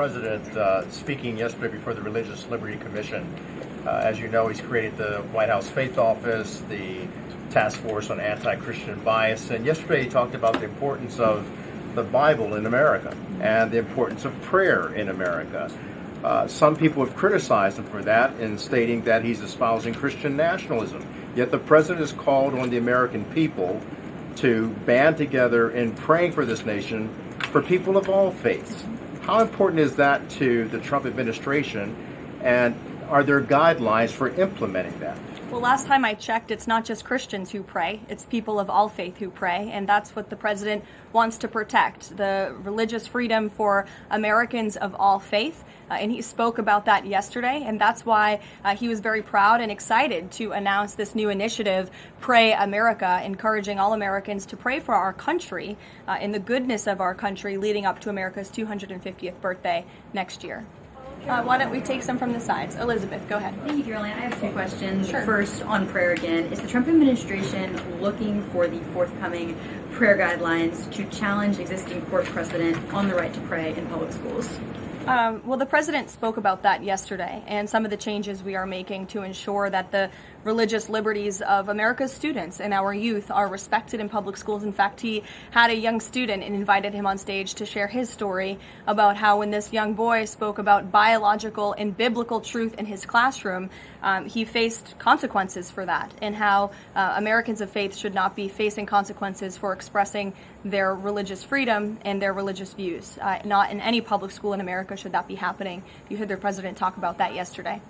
president speaking yesterday before the Religious Liberty Commission. As you know, he's created the White House Faith Office, the Task Force on Anti-Christian Bias, and yesterday he talked about the importance of the Bible in America and the importance of prayer in America. Some people have criticized him for that in stating that he's espousing Christian nationalism. Yet the president has called on the American people to band together in praying for this nation for people of all faiths. How important is that to the Trump administration, and are there guidelines for implementing that? Well, last time I checked, it's not just Christians who pray, it's people of all faith who pray, and that's what the president wants to protect, the religious freedom for Americans of all faith. And he spoke about that yesterday, and that's why he was very proud and excited to announce this new initiative, Pray America, encouraging all Americans to pray for our country and the goodness of our country leading up to America's 250th birthday next year. Why don't we take some from the sides? Elizabeth, go ahead. Thank you, Caroline. I have two questions. Sure. First, on prayer again. Is the Trump administration looking for the forthcoming prayer guidelines to challenge existing court precedent on the right to pray in public schools? Well, the president spoke about that yesterday, and some of the changes we are making to ensure that the religious liberties of America's students and our youth are respected in public schools. In fact, he had a young student and invited him on stage to share his story about how when this young boy spoke about biological and biblical truth in his classroom, he faced consequences for that, and how Americans of faith should not be facing consequences for expressing their religious freedom and their religious views. Not in any public school in America should that be happening. You heard the president talk about that yesterday.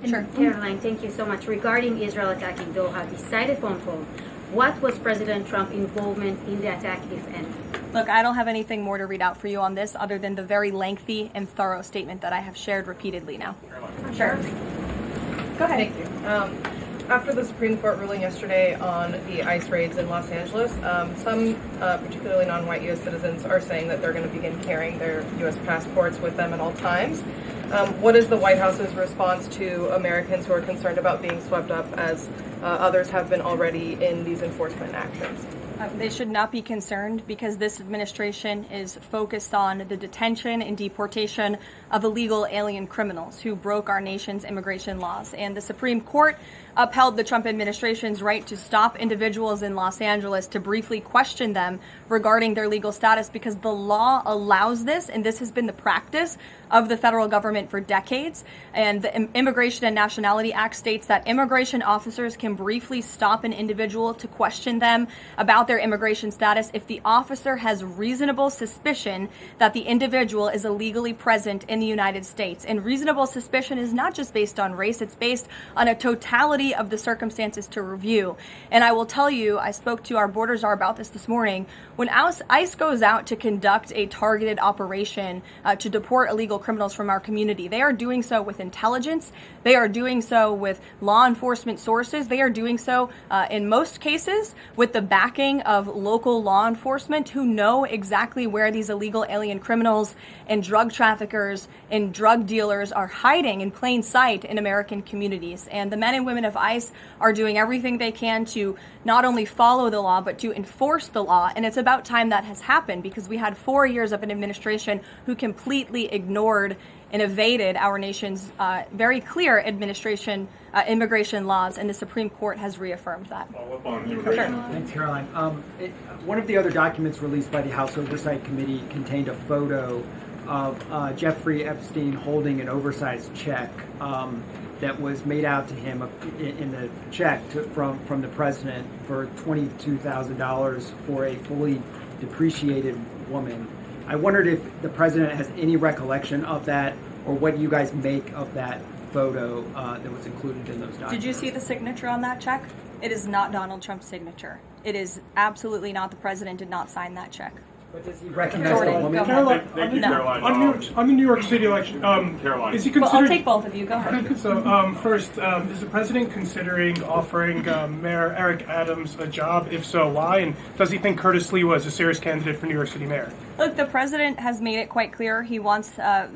Sure. Caroline, thank you so much. Regarding Israel attacking Doha, decided phone call, what was President Trump's involvement in the attack, if any? Look, I don't have anything more to read out for you on this other than the very lengthy and thorough statement that I have shared repeatedly now. Sure. Go ahead. Thank you. After the Supreme Court ruling yesterday on the ICE raids in Los Angeles, some particularly non-white U.S. citizens are saying that they're going to begin carrying their U.S. passports with them at all times. What is the White House's response to Americans who are concerned about being swept up, as others have been already, in these enforcement actions? They should not be concerned, because this administration is focused on the detention and deportation of illegal alien criminals who broke our nation's immigration laws. And the Supreme Court upheld the Trump administration's right to stop individuals in Los Angeles to briefly question them regarding their legal status, because the law allows this, and this has been the practice of the federal government for decades. And the Immigration and Nationality Act states that immigration officers can briefly stop an individual to question them about their immigration status if the officer has reasonable suspicion that the individual is illegally present in the United States. And reasonable suspicion is not just based on race, it's based on a totality of the circumstances to review. And I will tell you, I spoke to our border czar about this morning. When ICE goes out to conduct a targeted operation to deport illegal criminals from our community, they are doing so with intelligence, they are doing so with law enforcement sources, they are doing so in most cases with the backing of local law enforcement who know exactly where these illegal alien criminals and drug traffickers and drug dealers are hiding in plain sight in American communities. And the men and women of ICE are doing everything they can to not only follow the law, but to enforce the law. And it's about time that has happened, because we had 4 years of an administration who completely ignored and evaded our nation's very clear immigration laws, and the Supreme Court has reaffirmed that. Thanks, Caroline. One of the other documents released by the House Oversight Committee contained a photo of Jeffrey Epstein holding an oversized check that was made out to him in the check from the president for $22,000 for a fully depreciated woman. I wondered if the president has any recollection of that, or what you guys make of that photo that was included in those documents. Did you see the signature on that check? It is not Donald Trump's signature. It is absolutely not. The president did not sign that check. But does he recognize the woman? Caroline, Thank you, Caroline. on the New York City election, Caroline. is he considering... Well, I'll take both of you. Go ahead. So, first, is the president considering offering Mayor Eric Adams a job? If so, why? And does he think Curtis Lee was a serious candidate for New York City mayor? Look, the president has made it quite clear he wants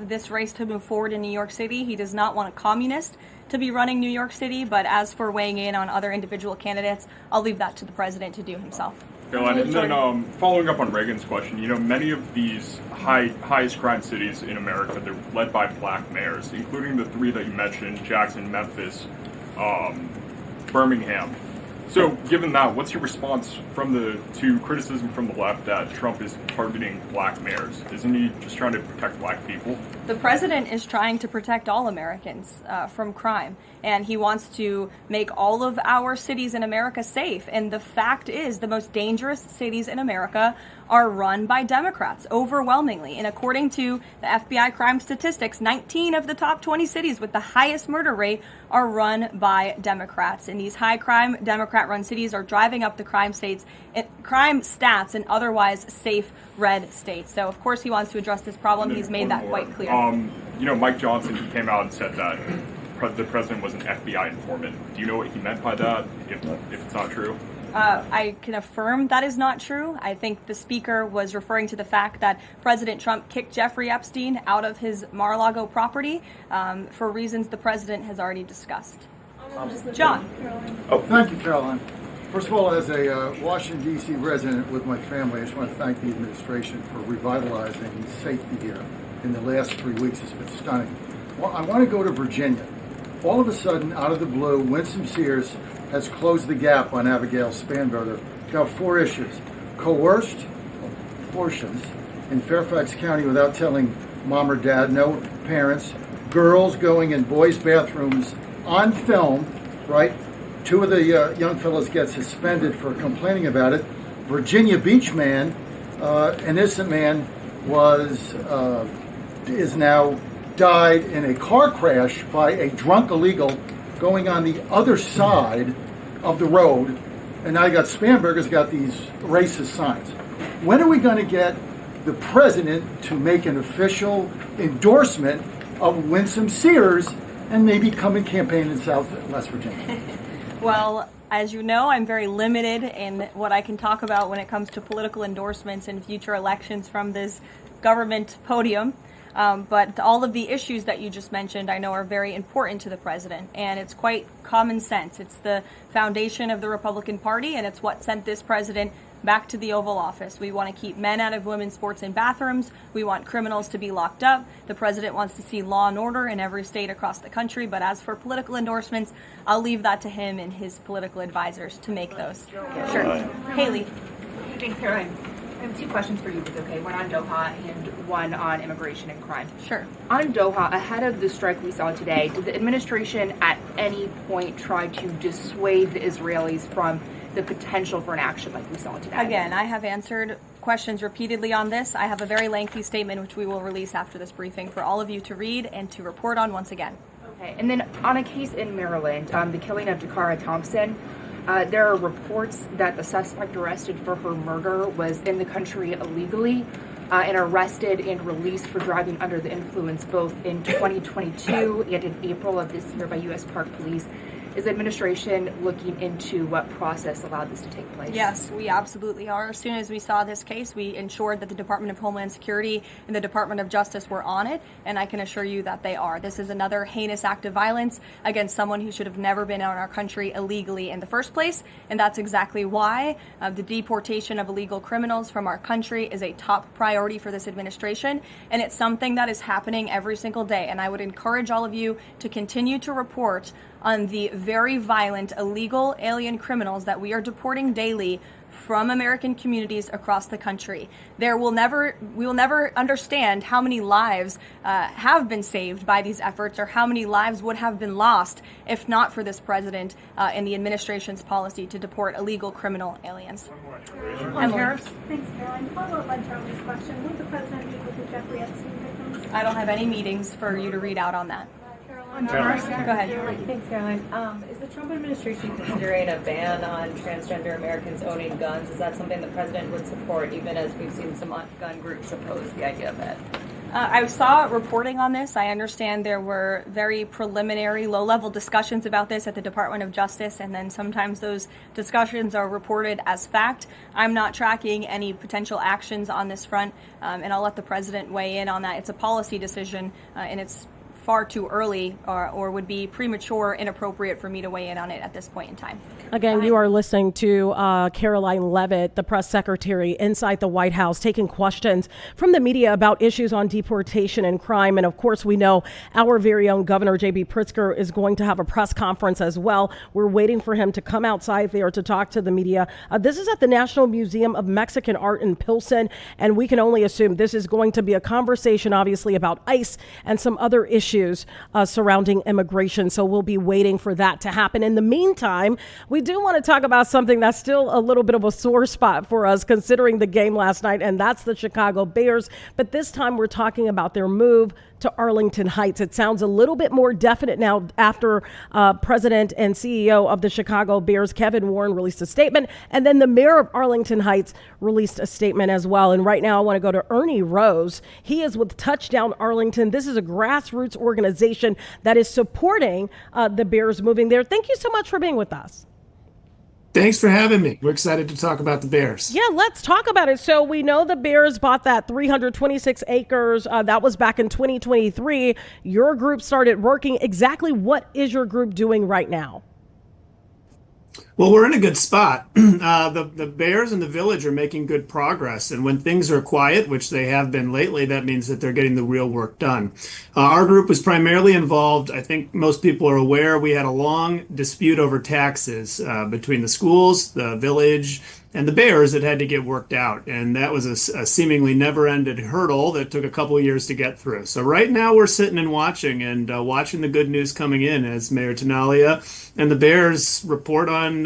this race to move forward in New York City. He does not want a communist to be running New York City, but as for weighing in on other individual candidates, I'll leave that to the president to do himself. Caroline, and then following up on Reagan's question, many of these highest crime cities in America, they're led by black mayors, including the three that you mentioned, Jackson, Memphis, Birmingham. So given that, what's your response to criticism from the left that Trump is targeting black mayors? Isn't he just trying to protect black people? The president is trying to protect all Americans from crime, and he wants to make all of our cities in America safe. And the fact is, the most dangerous cities in America are run by Democrats, overwhelmingly. And according to the FBI crime statistics, 19 of the top 20 cities with the highest murder rate are run by Democrats. And these high crime Democrat-run cities are driving up the crime stats in otherwise safe red states. So, of course, he wants to address this problem. He's made that quite clear. Mike Johnson, he came out and said that the president was an FBI informant. Do you know what he meant by that, if it's not true? I can affirm that is not true. I think the speaker was referring to the fact that President Trump kicked Jeffrey Epstein out of his Mar-a-Lago property for reasons the president has already discussed. John. Oh, thank you, Caroline. First of all, as a Washington, D.C. resident with my family, I just want to thank the administration for revitalizing safety here in the last 3 weeks. It's been stunning. Well, I want to go to Virginia. All of a sudden, out of the blue, Winsome Sears has closed the gap on Abigail Spanberger. Got 4 issues. Coerced abortions in Fairfax County without telling mom or dad, no parents, girls going in boys' bathrooms on film, right? 2 of the young fellows get suspended for complaining about it. Virginia Beach man, an innocent man, is now died in a car crash by a drunk illegal going on the other side of the road. And now you got Spanberger's got these racist signs. When are we going to get the president to make an official endorsement of Winsome Sears and maybe come and campaign in West Virginia? Well, as you know, I'm very limited in what I can talk about when it comes to political endorsements in future elections from this government podium. But all of the issues that you just mentioned, I know, are very important to the president. And it's quite common sense. It's the foundation of the Republican Party, and it's what sent this president back to the Oval Office. We want to keep men out of women's sports and bathrooms. We want criminals to be locked up. The president wants to see law and order in every state across the country. But as for political endorsements, I'll leave that to him and his political advisors to make those. Sure. Haley. Thanks, Caroline. I have 2 questions for you, if it's okay. One on Doha and one on immigration and crime. Sure. On Doha, ahead of the strike we saw today, did the administration at any point try to dissuade the Israelis from the potential for an action like we saw today? Again, I have answered questions repeatedly on this. I have a very lengthy statement which we will release after this briefing for all of you to read and to report on once again. Okay. And then on a case in Maryland, the killing of Dakara Thompson, there are reports that the suspect arrested for her murder was in the country illegally and arrested and released for driving under the influence both in 2022 and in April of this year by U.S. Park Police. Is the administration looking into what process allowed this to take place? Yes, we absolutely are. As soon as we saw this case, we ensured that the Department of Homeland Security and the Department of Justice were on it, and I can assure you that they are. This is another heinous act of violence against someone who should have never been in our country illegally in the first place, and that's exactly why the deportation of illegal criminals from our country is a top priority for this administration, and it's something that is happening every single day. And I would encourage all of you to continue to report on the very violent illegal alien criminals that we are deporting daily from American communities across the country. We will never understand how many lives have been saved by these efforts, or how many lives would have been lost if not for this president and the administration's policy to deport illegal criminal aliens. Thanks, Caroline. Follow up on Charlie's question. Would the president meet with the Jeffrey Epstein victims? I don't have any meetings for you to read out on that. Go ahead. Thanks, Caroline. Is the Trump administration considering a ban on transgender Americans owning guns? Is that something the president would support, even as we've seen some gun groups oppose the idea of it? I saw reporting on this. I understand there were very preliminary, low-level discussions about this at the Department of Justice, and then sometimes those discussions are reported as fact. I'm not tracking any potential actions on this front, and I'll let the president weigh in on that. It's a policy decision, and it's far too early or would be premature, inappropriate for me to weigh in on it at this point in time. Again, you are listening to Caroline Leavitt, the press secretary inside the White House, taking questions from the media about issues on deportation and crime. And of course, we know our very own Governor J.B. Pritzker is going to have a press conference as well. We're waiting for him to come outside there to talk to the media. This is at the National Museum of Mexican Art in Pilsen, and we can only assume this is going to be a conversation, obviously, about ICE and some other issues surrounding immigration. So we'll be waiting for that to happen. In the meantime, we do want to talk about something that's still a little bit of a sore spot for us considering the game last night, and that's the Chicago Bears. But this time we're talking about their move to Arlington Heights. It sounds a little bit more definite now after President and CEO of the Chicago Bears, Kevin Warren, released a statement, and then the mayor of Arlington Heights released a statement as well. And right now I want to go to Ernie Rose. He is with Touchdown Arlington. This is a grassroots organization that is supporting the Bears moving there. Thank you so much for being with us. Thanks for having me. We're excited to talk about the Bears. Yeah, let's talk about it. So we know the Bears bought that 326 acres. That was back in 2023. Your group started working. Exactly what is your group doing right now? Well, we're in a good spot. The Bears and the Village are making good progress. And when things are quiet, which they have been lately, that means that they're getting the real work done. Our group was primarily involved. I think most people are aware we had a long dispute over taxes between the schools, the Village, and the Bears that had to get worked out. And that was a seemingly never-ended hurdle that took a couple of years to get through. So right now we're sitting and watching the good news coming in as Mayor Tenalia and the Bears report on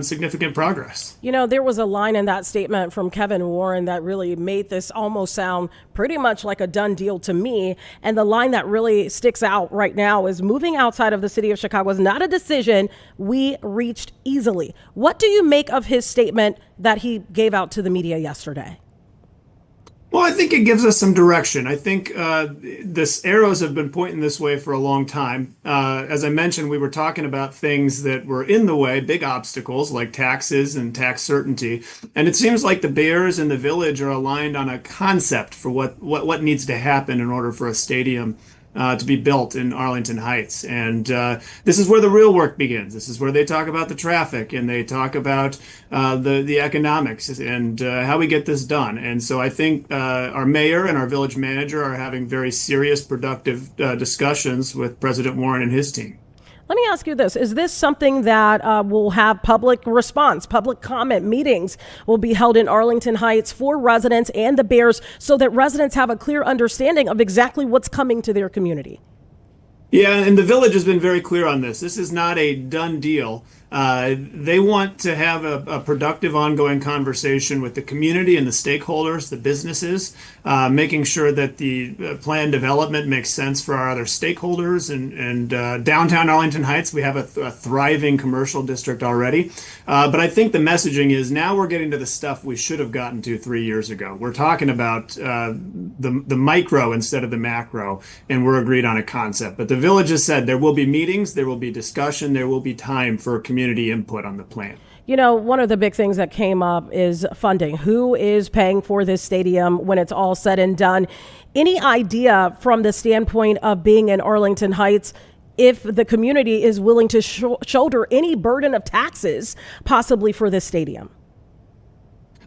significant progress. You know, there was a line in that statement from Kevin Warren that really made this almost sound pretty much like a done deal to me. And the line that really sticks out right now is moving outside of the city of Chicago is not a decision we reached easily. What do you make of his statement that he gave out to the media yesterday? Well, I think it gives us some direction. I think this arrows have been pointing this way for a long time. As I mentioned, we were talking about things that were in the way, big obstacles like taxes and tax certainty. And it seems like the Bears and the Village are aligned on a concept for what needs to happen in order for a stadium to be built in Arlington Heights. And this is where the real work begins. This is where they talk about the traffic and they talk about the economics and how we get this done. And so I think our mayor and our village manager are having very serious, productive discussions with President Warren and his team. Let me ask you this. Is this something that will have public response, public comment meetings will be held in Arlington Heights for residents and the Bears so that residents have a clear understanding of exactly what's coming to their community? Yeah, and the Village has been very clear on this. This is not a done deal. They want to have a productive ongoing conversation with the community and the stakeholders, the businesses, making sure that the planned development makes sense for our other stakeholders. And downtown Arlington Heights, we have a thriving commercial district already. But I think the messaging is now we're getting to the stuff we should have gotten to 3 years ago. We're talking about the micro instead of the macro, and we're agreed on a concept. But the Village has said there will be meetings, there will be discussion, there will be time for community input on the plan. You know, one of the big things that came up is funding. Who is paying for this stadium when it's all said and done? Any idea from the standpoint of being in Arlington Heights if the community is willing to shoulder any burden of taxes possibly for this stadium?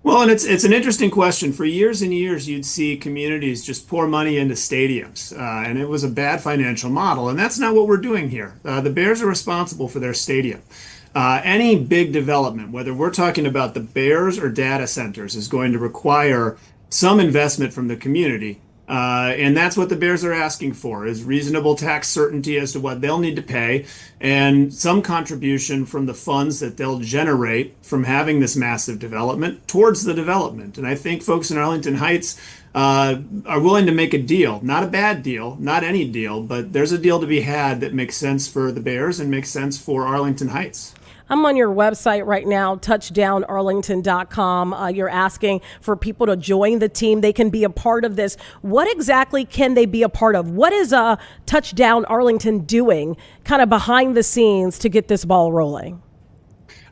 Well, and it's an interesting question. For years and years, you'd see communities just pour money into stadiums, and it was a bad financial model. And that's not what we're doing here. The Bears are responsible for their stadium. Any big development, whether we're talking about the Bears or data centers, is going to require some investment from the community. And that's what the Bears are asking for, is reasonable tax certainty as to what they'll need to pay and some contribution from the funds that they'll generate from having this massive development towards the development. And I think folks in Arlington Heights are willing to make a deal, not a bad deal, not any deal, but there's a deal to be had that makes sense for the Bears and makes sense for Arlington Heights. I'm on your website right now, touchdownarlington.com. You're asking for people to join the team. They can be a part of this. What exactly can they be a part of? What is Touchdown Arlington doing kind of behind the scenes to get this ball rolling?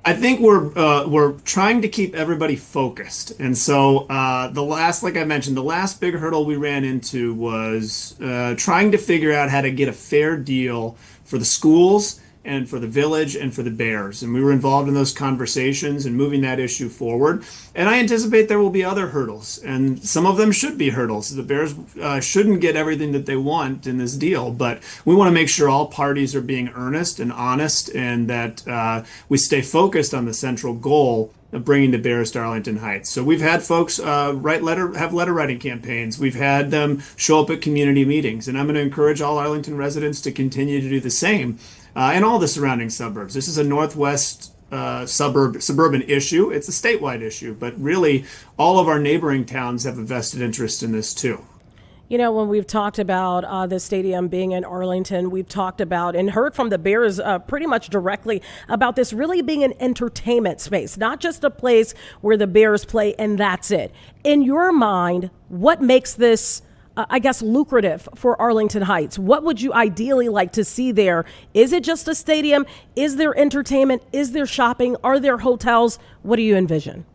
I think we're trying to keep everybody focused, and so like I mentioned, the last big hurdle we ran into was trying to figure out how to get a fair deal for the schools and for the village and for the bears, and we were involved in those conversations and moving that issue forward. And I anticipate there will be other hurdles, and some of them should be hurdles. The bears shouldn't get everything that they want in this deal, but we want to make sure all parties are being earnest and honest, and that we stay focused on the central goal of bringing the bears to Arlington Heights. So we've had folks have letter writing campaigns. We've had them show up at community meetings, and I'm going to encourage all Arlington residents to continue to do the same in all the surrounding suburbs. This is a Northwest suburban issue. It's a statewide issue, but really all of our neighboring towns have a vested interest in this too. You know, when we've talked about the stadium being in Arlington, we've talked about and heard from the Bears pretty much directly about this really being an entertainment space, not just a place where the Bears play and that's it. In your mind, what makes this I guess, lucrative for Arlington Heights? What would you ideally like to see there? Is it just a stadium? Is there entertainment? Is there shopping? Are there hotels? What do you envision?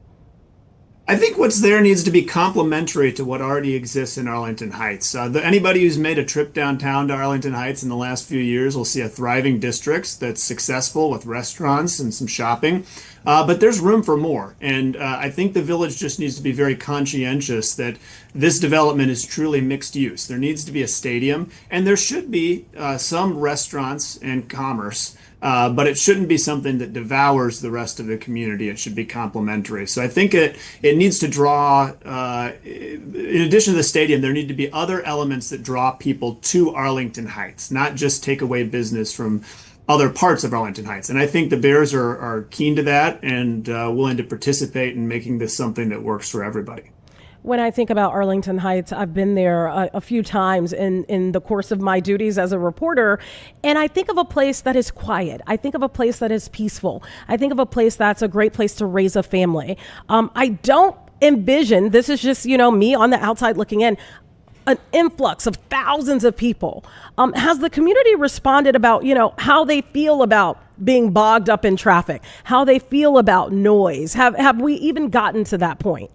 I think what's there needs to be complementary to what already exists in Arlington Heights. Anybody who's made a trip downtown to Arlington Heights in the last few years will see a thriving district that's successful with restaurants and some shopping. But there's room for more. And I think the village just needs to be very conscientious that this development is truly mixed use. There needs to be a stadium, and there should be some restaurants and commerce. But it shouldn't be something that devours the rest of the community. It should be complementary. So I think it needs to draw, in addition to the stadium, there need to be other elements that draw people to Arlington Heights, not just take away business from other parts of Arlington Heights. And I think the Bears are keen to that and willing to participate in making this something that works for everybody. When I think about Arlington Heights, I've been there a few times in the course of my duties as a reporter, and I think of a place that is quiet. I think of a place that is peaceful. I think of a place that's a great place to raise a family. I don't envision, this is just, me on the outside looking in, an influx of thousands of people. Has the community responded about, how they feel about being bogged up in traffic, how they feel about noise? Have we even gotten to that point?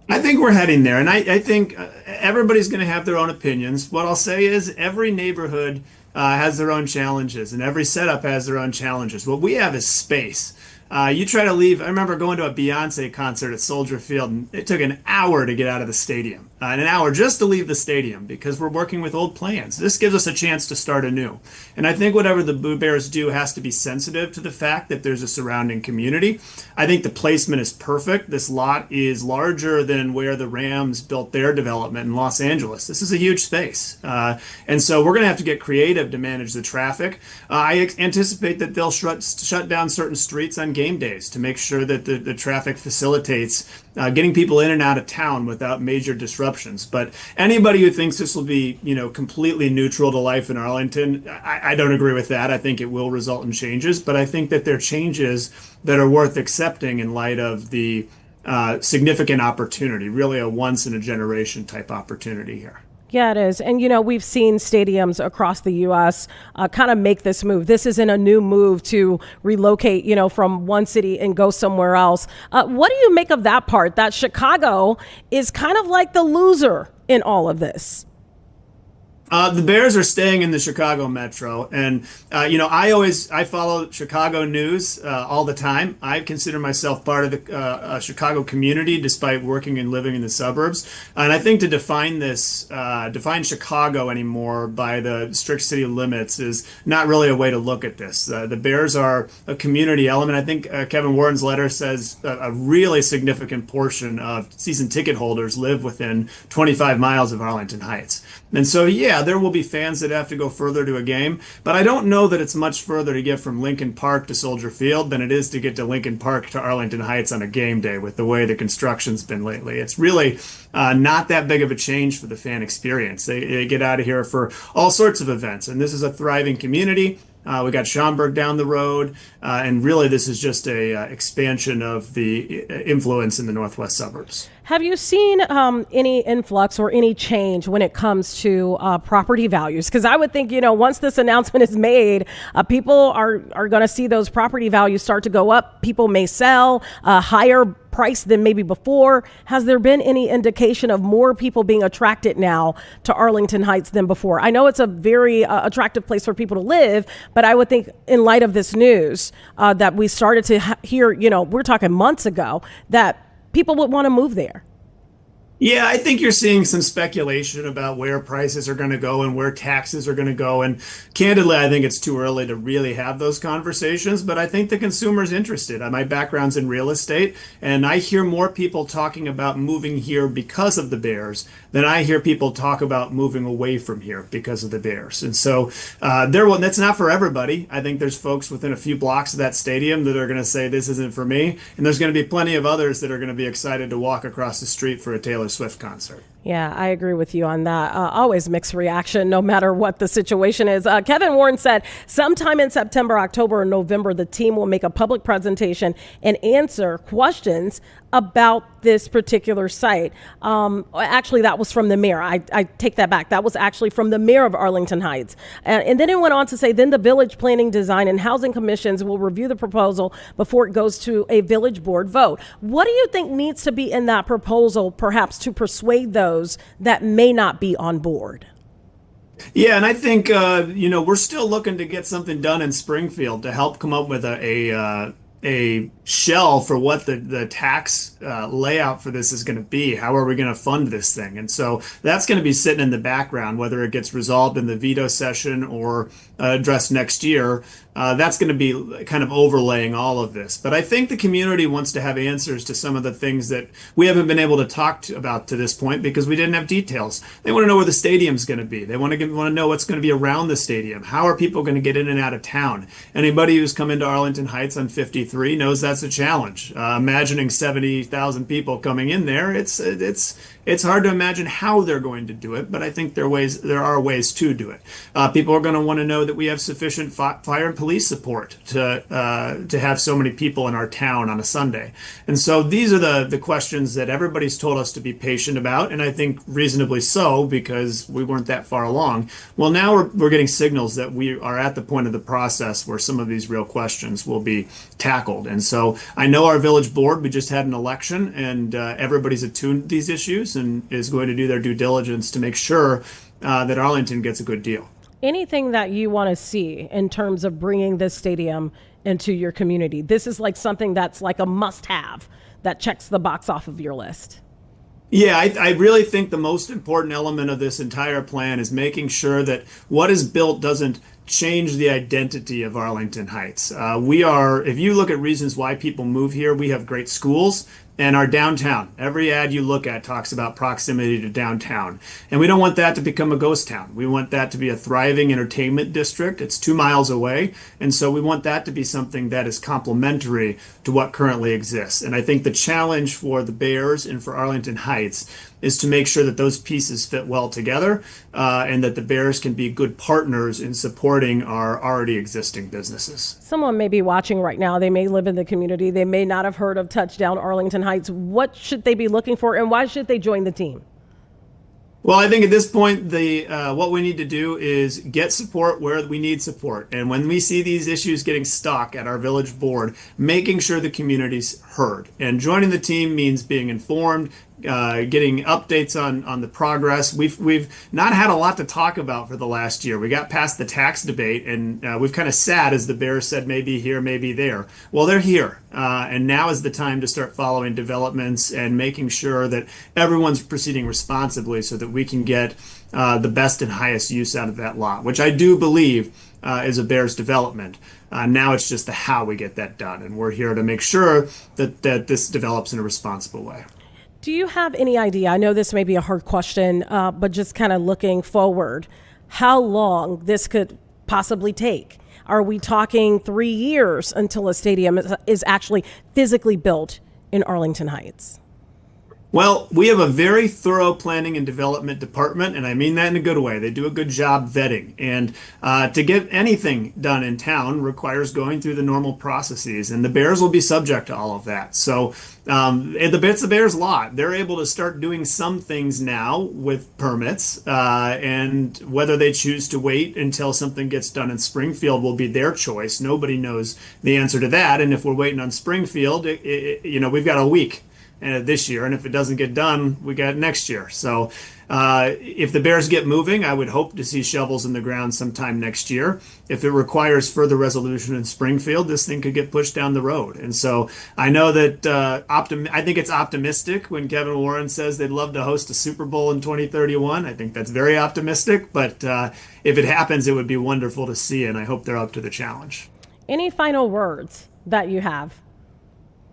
I think we're heading there, and I think everybody's going to have their own opinions. What I'll say is every neighborhood has their own challenges, and every setup has their own challenges. What we have is space. You try to leave. I remember going to a Beyonce concert at Soldier Field, and it took an hour to get out of the stadium, and an hour just to leave the stadium because we're working with old plans. This gives us a chance to start anew. And I think whatever the Boo Bears do has to be sensitive to the fact that there's a surrounding community. I think the placement is perfect. This lot is larger than where the Rams built their development in Los Angeles. This is a huge space. And so we're going to have to get creative to manage the traffic. I anticipate that they'll shut down certain streets on game days to make sure that the traffic facilitates getting people in and out of town without major disruptions. But anybody who thinks this will be, completely neutral to life in Arlington, I don't agree with that. I think it will result in changes, but I think that they're changes that are worth accepting in light of the significant opportunity, really a once in a generation type opportunity here. Yeah, it is. And, we've seen stadiums across the U.S. Kind of make this move. This isn't a new move to relocate, from one city and go somewhere else. What do you make of that part, that Chicago is kind of like the loser in all of this? The Bears are staying in the Chicago metro, and I follow Chicago news all the time. I consider myself part of the Chicago community, despite working and living in the suburbs. And I think to define Chicago anymore by the strict city limits is not really a way to look at this. The Bears are a community element. I think Kevin Warren's letter says a really significant portion of season ticket holders live within 25 miles of Arlington Heights. And so, there will be fans that have to go further to a game, but I don't know that it's much further to get from Lincoln Park to Soldier Field than it is to get to Lincoln Park to Arlington Heights on a game day with the way the construction's been lately. It's really not that big of a change for the fan experience. They get out of here for all sorts of events, and this is a thriving community. We got Schaumburg down the road, and really this is just a expansion of the influence in the northwest suburbs. Have you seen any influx or any change when it comes to property values? Because I would think, once this announcement is made, people are going to see those property values start to go up. People may sell higher price than maybe before. Has there been any indication of more people being attracted now to Arlington Heights than before? I know it's a very attractive place for people to live, but I would think in light of this news that we started to hear, we're talking months ago, that people would want to move there. Yeah, I think you're seeing some speculation about where prices are going to go and where taxes are going to go. And candidly, I think it's too early to really have those conversations, but I think the consumer's interested. My background's in real estate, and I hear more people talking about moving here because of the Bears than I hear people talk about moving away from here because of the Bears. And so that's not for everybody. I think there's folks within a few blocks of that stadium that are going to say, this isn't for me. And there's going to be plenty of others that are going to be excited to walk across the street for a Taylor Swift concert. Yeah, I agree with you on that. Always mixed reaction, no matter what the situation is. Kevin Warren said sometime in September, October, or November, the team will make a public presentation and answer questions about this particular site. Actually, that was from the mayor. I take that back. That was actually from the mayor of Arlington Heights. And then it went on to say, then the Village Planning, Design, and Housing Commissions will review the proposal before it goes to a village board vote. What do you think needs to be in that proposal, perhaps to persuade those that may not be on board? Yeah, and I think, we're still looking to get something done in Springfield to help come up with a shell for what the tax layout for this is going to be. How are we going to fund this thing? And so that's going to be sitting in the background, whether it gets resolved in the veto session or addressed next year. That's going to be kind of overlaying all of this. But I think the community wants to have answers to some of the things that we haven't been able to talk about to this point because we didn't have details. They want to know where the stadium's going to be. They want to know what's going to be around the stadium. How are people going to get in and out of town? Anybody who's come into Arlington Heights on 53 knows that's a challenge. Imagining 70,000 people coming in there, it's hard to imagine how they're going to do it, but I think there are ways to do it. People are going to want to know that we have sufficient fire and police support to have so many people in our town on a Sunday. And so these are the questions that everybody's told us to be patient about, and I think reasonably so because we weren't that far along. Well, now we're getting signals that we are at the point of the process where some of these real questions will be tackled. And so I know our village board, we just had an election, and everybody's attuned to these issues and is going to do their due diligence to make sure that Arlington gets a good deal. Anything that you want to see in terms of bringing this stadium into your community? This is like something that's like a must-have that checks the box off of your list. Yeah, I really think the most important element of this entire plan is making sure that what is built doesn't change the identity of Arlington Heights. If you look at reasons why people move here, we have great schools and our downtown. Every ad you look at talks about proximity to downtown. And we don't want that to become a ghost town. We want that to be a thriving entertainment district. It's 2 miles away. And so we want that to be something that is complementary to what currently exists. And I think the challenge for the Bears and for Arlington Heights is to make sure that those pieces fit well together and that the Bears can be good partners in supporting our already existing businesses. Someone may be watching right now. They may live in the community. They may not have heard of Touchdown Arlington Heights. What should they be looking for, and why should they join the team? Well, I think at this point, what we need to do is get support where we need support. And when we see these issues getting stuck at our village board, making sure the community's heard. And joining the team means being informed, getting updates on the progress. We've not had a lot to talk about for the last year. We got past the tax debate, and we've kind of sat as the Bears said, maybe here, maybe there. Well, they're here, and now is the time to start following developments and making sure that everyone's proceeding responsibly so that we can get the best and highest use out of that lot, which I do believe is a Bears development. Now it's just the how we get that done, and we're here to make sure that this develops in a responsible way. Do you have any idea? I know this may be a hard question, but just kind of looking forward, how long this could possibly take? Are we talking 3 years until a stadium is actually physically built in Arlington Heights? Well, we have a very thorough planning and development department, and I mean that in a good way. They do a good job vetting. And to get anything done in town requires going through the normal processes, and the Bears will be subject to all of that. So it's the Bears' lot. They're able to start doing some things now with permits, and whether they choose to wait until something gets done in Springfield will be their choice. Nobody knows the answer to that. And if we're waiting on Springfield, we've got a week this year, and if it doesn't get done, we got next year. So if the Bears get moving, I would hope to see shovels in the ground sometime next year. If it requires further resolution in Springfield, this thing could get pushed down the road. And so I know that I think it's optimistic when Kevin Warren says they'd love to host a Super Bowl in 2031. I think that's very optimistic, but if it happens, it would be wonderful to see, and I hope they're up to the challenge. Any final words that you have?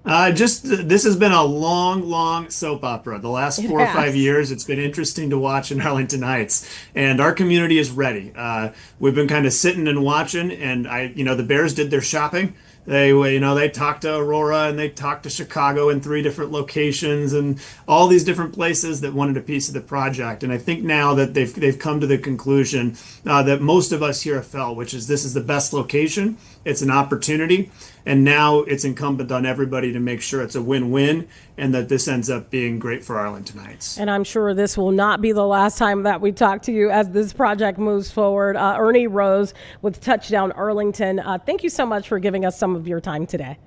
This has been a long soap opera. The last 4 or 5 years, it's been interesting to watch in Arlington Heights, and our community is ready. We've been kind of sitting and watching, and the Bears did their shopping. They talked to Aurora and they talked to Chicago in 3 different locations and all these different places that wanted a piece of the project. And I think now that they've come to the conclusion that most of us here have felt, which is this is the best location. It's an opportunity. And now it's incumbent on everybody to make sure it's a win-win and that this ends up being great for Arlington Heights. And I'm sure this will not be the last time that we talk to you as this project moves forward. Ernie Rose with Touchdown Arlington. Thank you so much for giving us some of your time today.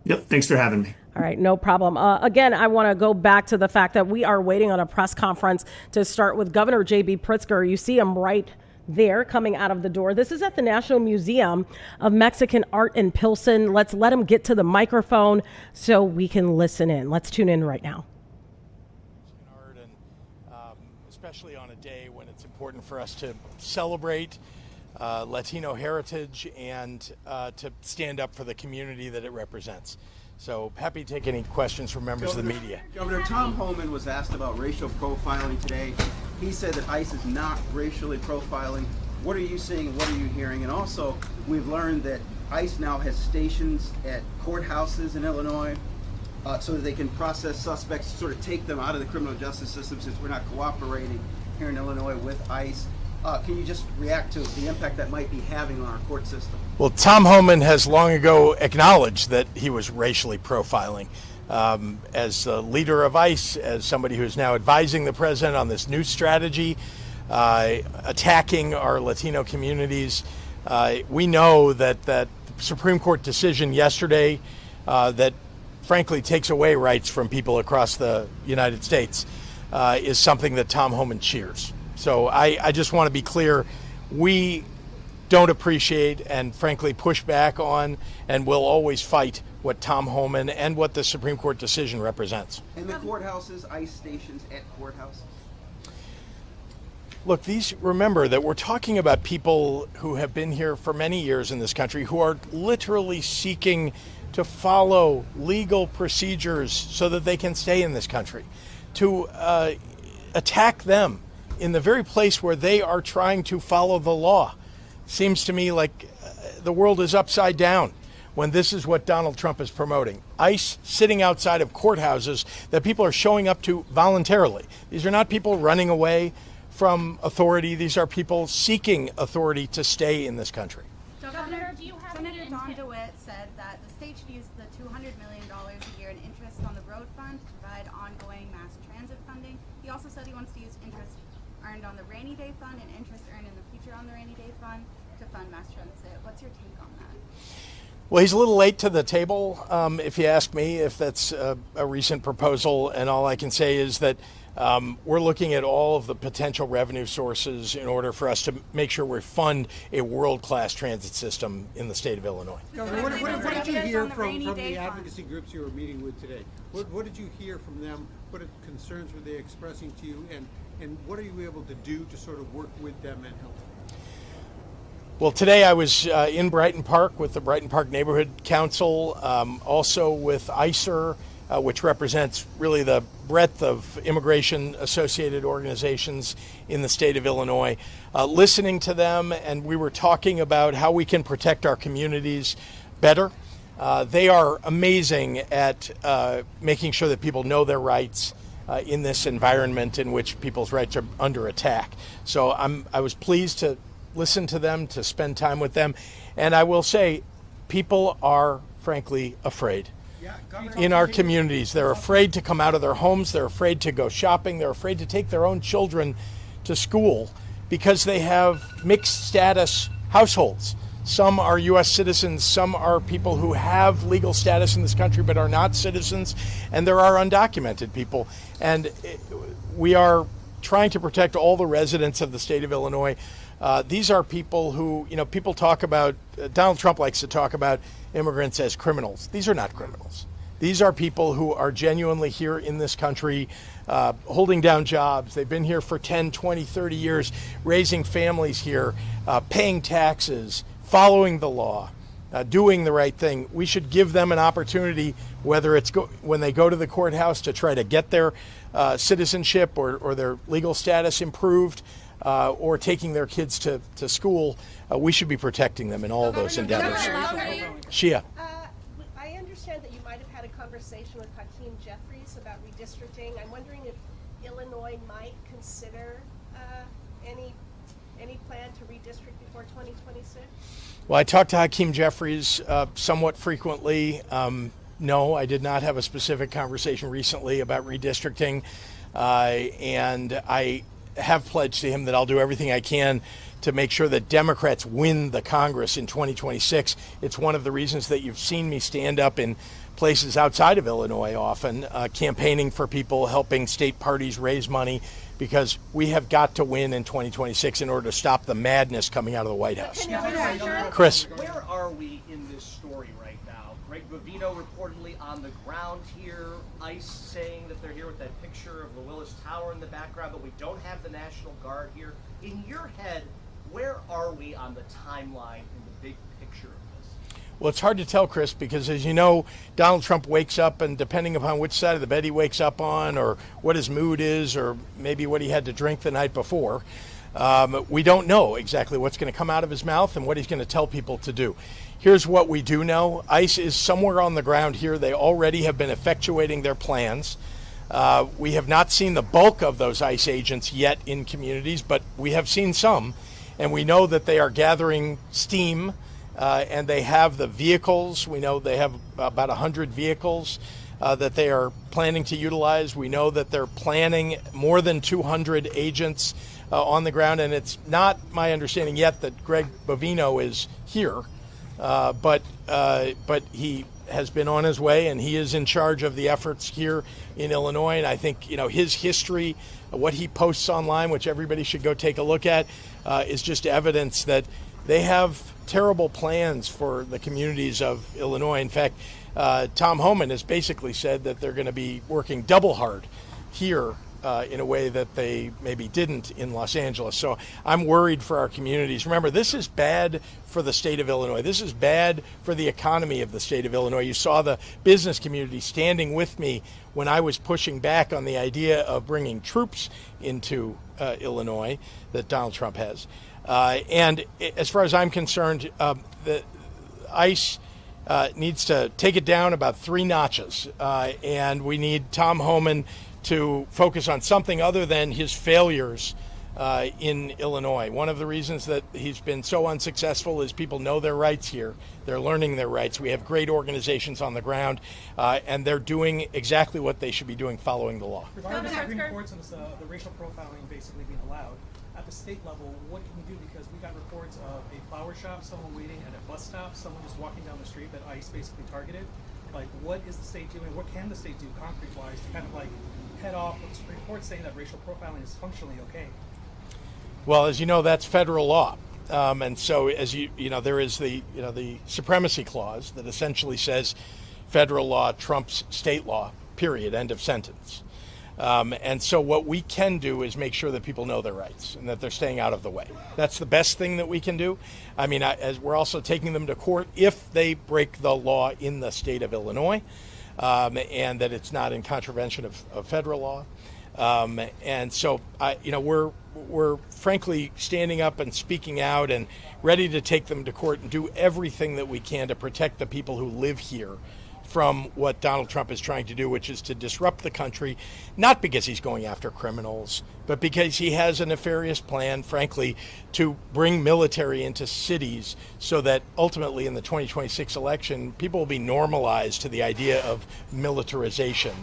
Yep, thanks for having me. All right, no problem. Again, I want to go back to the fact that we are waiting on a press conference to start with Governor J.B. Pritzker. You see him right there coming out of the door. This is at the National Museum of Mexican Art in Pilsen. Let's let him get to the microphone so we can listen in. Let's tune in right now. Art, and especially on a day when it's important for us to celebrate Latino heritage and to stand up for the community that it represents. So happy to take any questions from members of the media. Governor Tom Homan was asked about racial profiling today. He said that ICE is not racially profiling. What are you seeing and what are you hearing? And also, we've learned that ICE now has stations at courthouses in Illinois so that they can process suspects, sort of take them out of the criminal justice system since we're not cooperating here in Illinois with ICE. Can you just react to the impact that might be having on our court system? Well, Tom Homan has long ago acknowledged that he was racially profiling. As a leader of ICE, as somebody who's now advising the president on this new strategy, attacking our Latino communities, we know that that Supreme Court decision yesterday that frankly takes away rights from people across the United States is something that Tom Homan cheers. So I just want to be clear, we don't appreciate and frankly push back on and will always fight what Tom Homan and what the Supreme Court decision represents. And the courthouses, ICE stations at courthouses? Look, remember that we're talking about people who have been here for many years in this country who are literally seeking to follow legal procedures so that they can stay in this country. To attack them in the very place where they are trying to follow the law seems to me like the world is upside down when this is what Donald Trump is promoting. ICE sitting outside of courthouses that people are showing up to voluntarily. These are not people running away from authority. These are people seeking authority to stay in this country. Governor, do you have Senator Don DeWitt said that the state should use the $200 million a year in interest on the road fund to provide ongoing mass transit funding. He also said he wants to use interest earned on the rainy day fund and interest earned in the future on the rainy day fund to fund mass transit. What's your take on that? Well, he's a little late to the table, if you ask me, if that's a recent proposal. And all I can say is that we're looking at all of the potential revenue sources in order for us to make sure we fund a world-class transit system in the state of Illinois. Governor, what did you hear from the advocacy groups you were meeting with today? What did you hear from them? What concerns were they expressing to you? And what are you able to do to sort of work with them and help them? Well, today I was in Brighton Park with the Brighton Park Neighborhood Council, also with ICER, which represents really the breadth of immigration-associated organizations in the state of Illinois, listening to them, and we were talking about how we can protect our communities better. They are amazing at making sure that people know their rights, in this environment in which people's rights are under attack. So I was pleased to listen to them, to spend time with them. And I will say, people are frankly afraid. In our communities, they're afraid to come out of their homes, they're afraid to go shopping, they're afraid to take their own children to school because they have mixed status households. Some are U.S. citizens, some are people who have legal status in this country but are not citizens, and there are undocumented people. And we are trying to protect all the residents of the state of Illinois. These are people who, people talk about, Donald Trump likes to talk about immigrants as criminals. These are not criminals. These are people who are genuinely here in this country, holding down jobs. They've been here for 10, 20, 30 years, raising families here, paying taxes, following the law, doing the right thing. We should give them an opportunity, whether it's when they go to the courthouse to try to get their citizenship or their legal status improved, or taking their kids to school. We should be protecting them in all those endeavors. Shia. I understand that you might have had a conversation with Hakeem Jeffries about redistricting. I'm wondering if Illinois might consider any plan to redistrict before 2026? Well, I talked to Hakeem Jeffries somewhat frequently. No, I did not have a specific conversation recently about redistricting, and I have pledged to him that I'll do everything I can to make sure that Democrats win the Congress in 2026. It's one of the reasons that you've seen me stand up in places outside of Illinois often, campaigning for people, helping state parties raise money, because we have got to win in 2026 in order to stop the madness coming out of the White House. Chris. Where are we in this story right now? Greg Bovino reportedly on the ground here, ICE saying that they're here with that picture of the Willis Tower in the background, but we don't have the National Guard here. In your head, where are we on the timeline in the big picture of this? Well, it's hard to tell, Chris, because as you know, Donald Trump wakes up, and depending upon which side of the bed he wakes up on, or what his mood is, or maybe what he had to drink the night before, we don't know exactly what's going to come out of his mouth and what he's going to tell people to do. Here's what we do know. ICE is somewhere on the ground here. They already have been effectuating their plans. We have not seen the bulk of those ICE agents yet in communities, but we have seen some, and we know that they are gathering steam, and they have the vehicles. We know they have about 100 vehicles that they are planning to utilize. We know that they're planning more than 200 agents on the ground, and it's not my understanding yet that Greg Bovino is here, but he has been on his way, and he is in charge of the efforts here in Illinois. And I think his history, what he posts online, which everybody should go take a look at, is just evidence that they have terrible plans for the communities of Illinois. In fact, Tom Homan has basically said that they're going to be working double hard here in a way that they maybe didn't in Los Angeles. So I'm worried for our communities. Remember, this is bad for the state of Illinois. This is bad for the economy of the state of Illinois. You saw the business community standing with me when I was pushing back on the idea of bringing troops into Illinois that Donald Trump has. And as far as I'm concerned, the ICE needs to take it down about 3 notches. And we need Tom Homan to focus on something other than his failures in Illinois. One of the reasons that he's been so unsuccessful is people know their rights here. They're learning their rights. We have great organizations on the ground, and they're doing exactly what they should be doing, following the law. Regarding the Supreme Court and the racial profiling basically being allowed, at the state level, what can we do? Because we got reports of a flower shop, someone waiting at a bus stop, someone just walking down the street that ICE basically targeted. Like, what is the state doing? What can the state do concrete-wise to kind of like head off what the Supreme Court saying that racial profiling is functionally okay? Well, as you know, that's federal law. And so, as you know, there is the supremacy clause that essentially says federal law trumps state law, period, end of sentence. And so what we can do is make sure that people know their rights and that they're staying out of the way. That's the best thing that we can do. I mean, as we're also taking them to court if they break the law in the state of Illinois, and that it's not in contravention of federal law. And so, we're frankly standing up and speaking out and ready to take them to court and do everything that we can to protect the people who live here from what Donald Trump is trying to do, which is to disrupt the country, not because he's going after criminals, but because he has a nefarious plan, frankly, to bring military into cities so that ultimately in the 2026 election, people will be normalized to the idea of militarization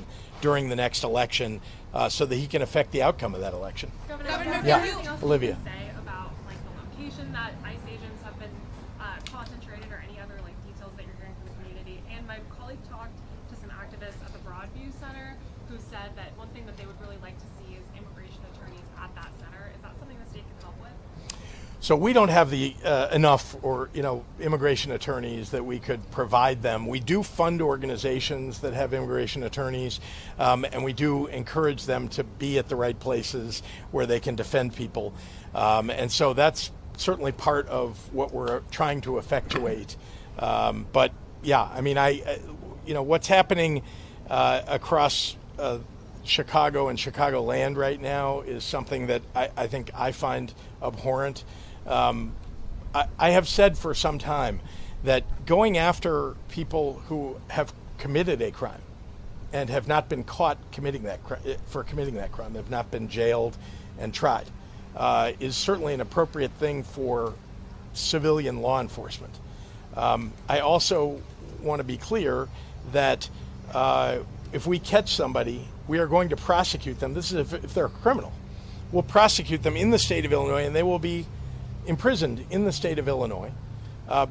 during the next election so that he can affect the outcome of that election. Governor, Yeah, anything else Olivia. you can say about like the location that ICE agents have been concentrated, or any other like details that you're hearing from the community? And my colleague talked to some activists at the Broadview Center who said that one thing that they would really like to see is immigration attorneys at that center. Is that something the state can help with? So we don't have the enough immigration attorneys that we could provide them. We do fund organizations that have immigration attorneys, and we do encourage them to be at the right places where they can defend people. And so that's certainly part of what we're trying to effectuate. But yeah, I mean, what's happening across Chicago and Chicagoland right now is something that I think I find abhorrent. I have said for some time that going after people who have committed a crime and have not been caught committing that crime, have not been jailed and tried, is certainly an appropriate thing for civilian law enforcement. I also want to be clear that if we catch somebody, we are going to prosecute them. This is if they're a criminal. We'll prosecute them in the state of Illinois, and they will be imprisoned in the state of Illinois,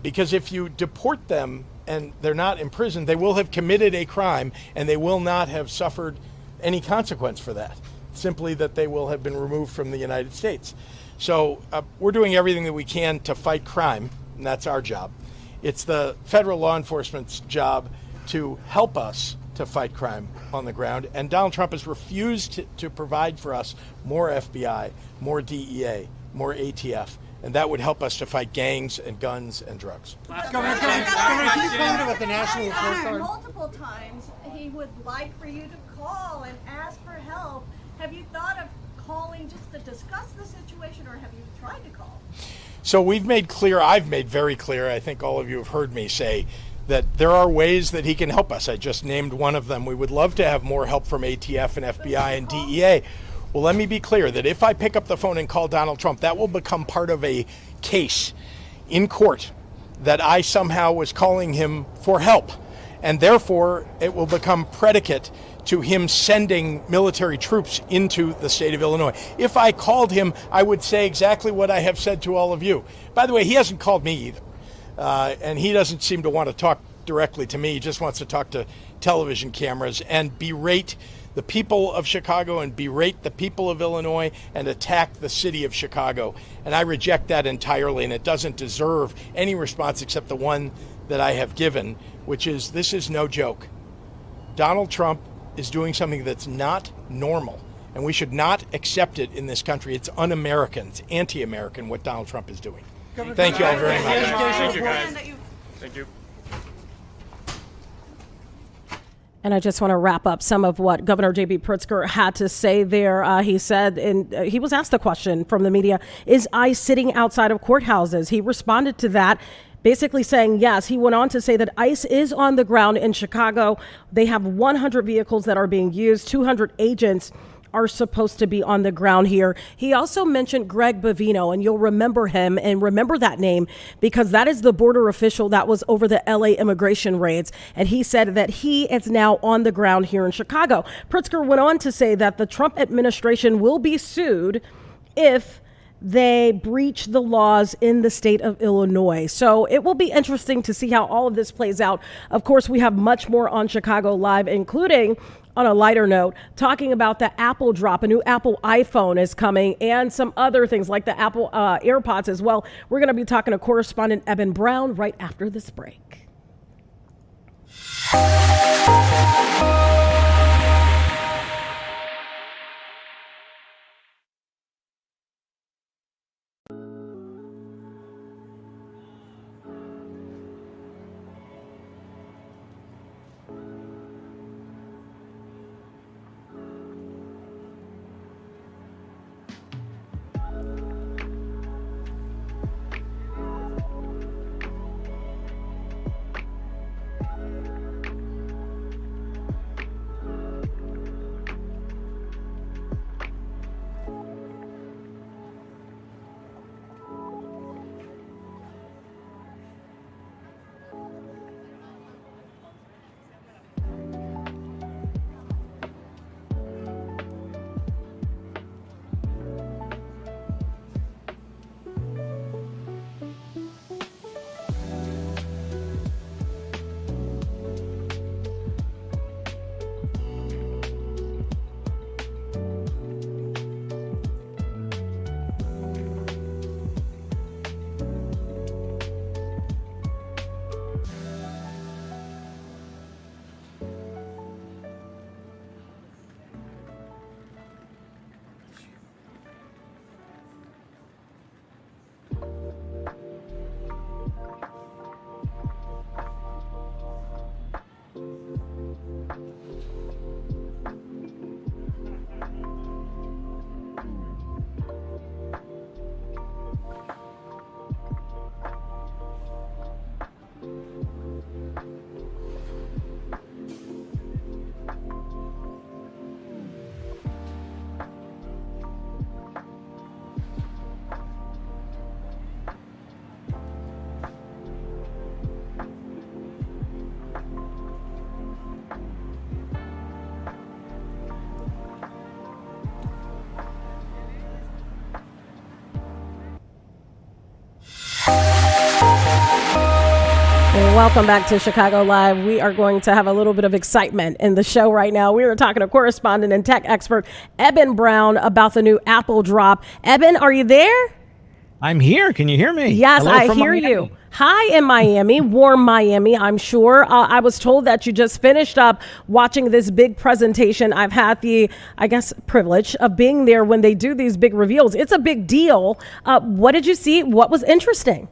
because if you deport them and they're not imprisoned, they will have committed a crime and they will not have suffered any consequence for that, simply that they will have been removed from the United States. So we're doing everything that we can to fight crime, and that's our job. It's the federal law enforcement's job to help us to fight crime on the ground, and Donald Trump has refused to provide for us more FBI, more DEA, more ATF, and that would help us to fight gangs and guns and drugs. Governor, can you comment about the national report card? Multiple times, he would like for you to call and ask for help. Have you thought of calling just to discuss the situation, or have you tried to call? So I've made very clear, I think all of you have heard me say, that there are ways that he can help us. I just named one of them. We would love to have more help from ATF and FBI and DEA. Well, let me be clear that if I pick up the phone and call Donald Trump, that will become part of a case in court that I somehow was calling him for help. And therefore, it will become predicate to him sending military troops into the state of Illinois. If I called him, I would say exactly what I have said to all of you. By the way, he hasn't called me either. And he doesn't seem to want to talk directly to me. He just wants to talk to television cameras and berate the people of Chicago and berate the people of Illinois and attack the city of Chicago. And I reject that entirely, and it doesn't deserve any response except the one that I have given, which is this is no joke. Donald Trump is doing something that's not normal, and we should not accept it in this country. It's un-American. It's anti-American what Donald Trump is doing. Thank you all very much. Thank you, guys. Thank you. And I just want to wrap up some of what Governor J.B. Pritzker had to say there. He said, he was asked the question from the media, is ICE sitting outside of courthouses? He responded to that, basically saying yes. He went on to say that ICE is on the ground in Chicago. They have 100 vehicles that are being used. 200 agents are supposed to be on the ground here. He also mentioned Greg Bovino, and you'll remember him and remember that name because that is the border official that was over the LA immigration raids. And he said that he is now on the ground here in Chicago. Pritzker went on to say that the Trump administration will be sued if they breach the laws in the state of Illinois. So it will be interesting to see how all of this plays out. Of course, we have much more on Chicago Live, including, on a lighter note, talking about the Apple drop. A new Apple iPhone is coming and some other things like the Apple AirPods as well. We're going to be talking to correspondent Eben Brown right after this break. Welcome back to Chicago Live. We are going to have a little bit of excitement in the show right now. We are talking to correspondent and tech expert Eben Brown about the new Apple drop. Eben, are you there? I'm here. Can you hear me? Yes, Hello I from hear Miami. you. Hi in Miami, warm Miami, I'm sure. I was told that you just finished up watching this big presentation. I've had the, privilege of being there when they do these big reveals. It's a big deal. What did you see? What was interesting?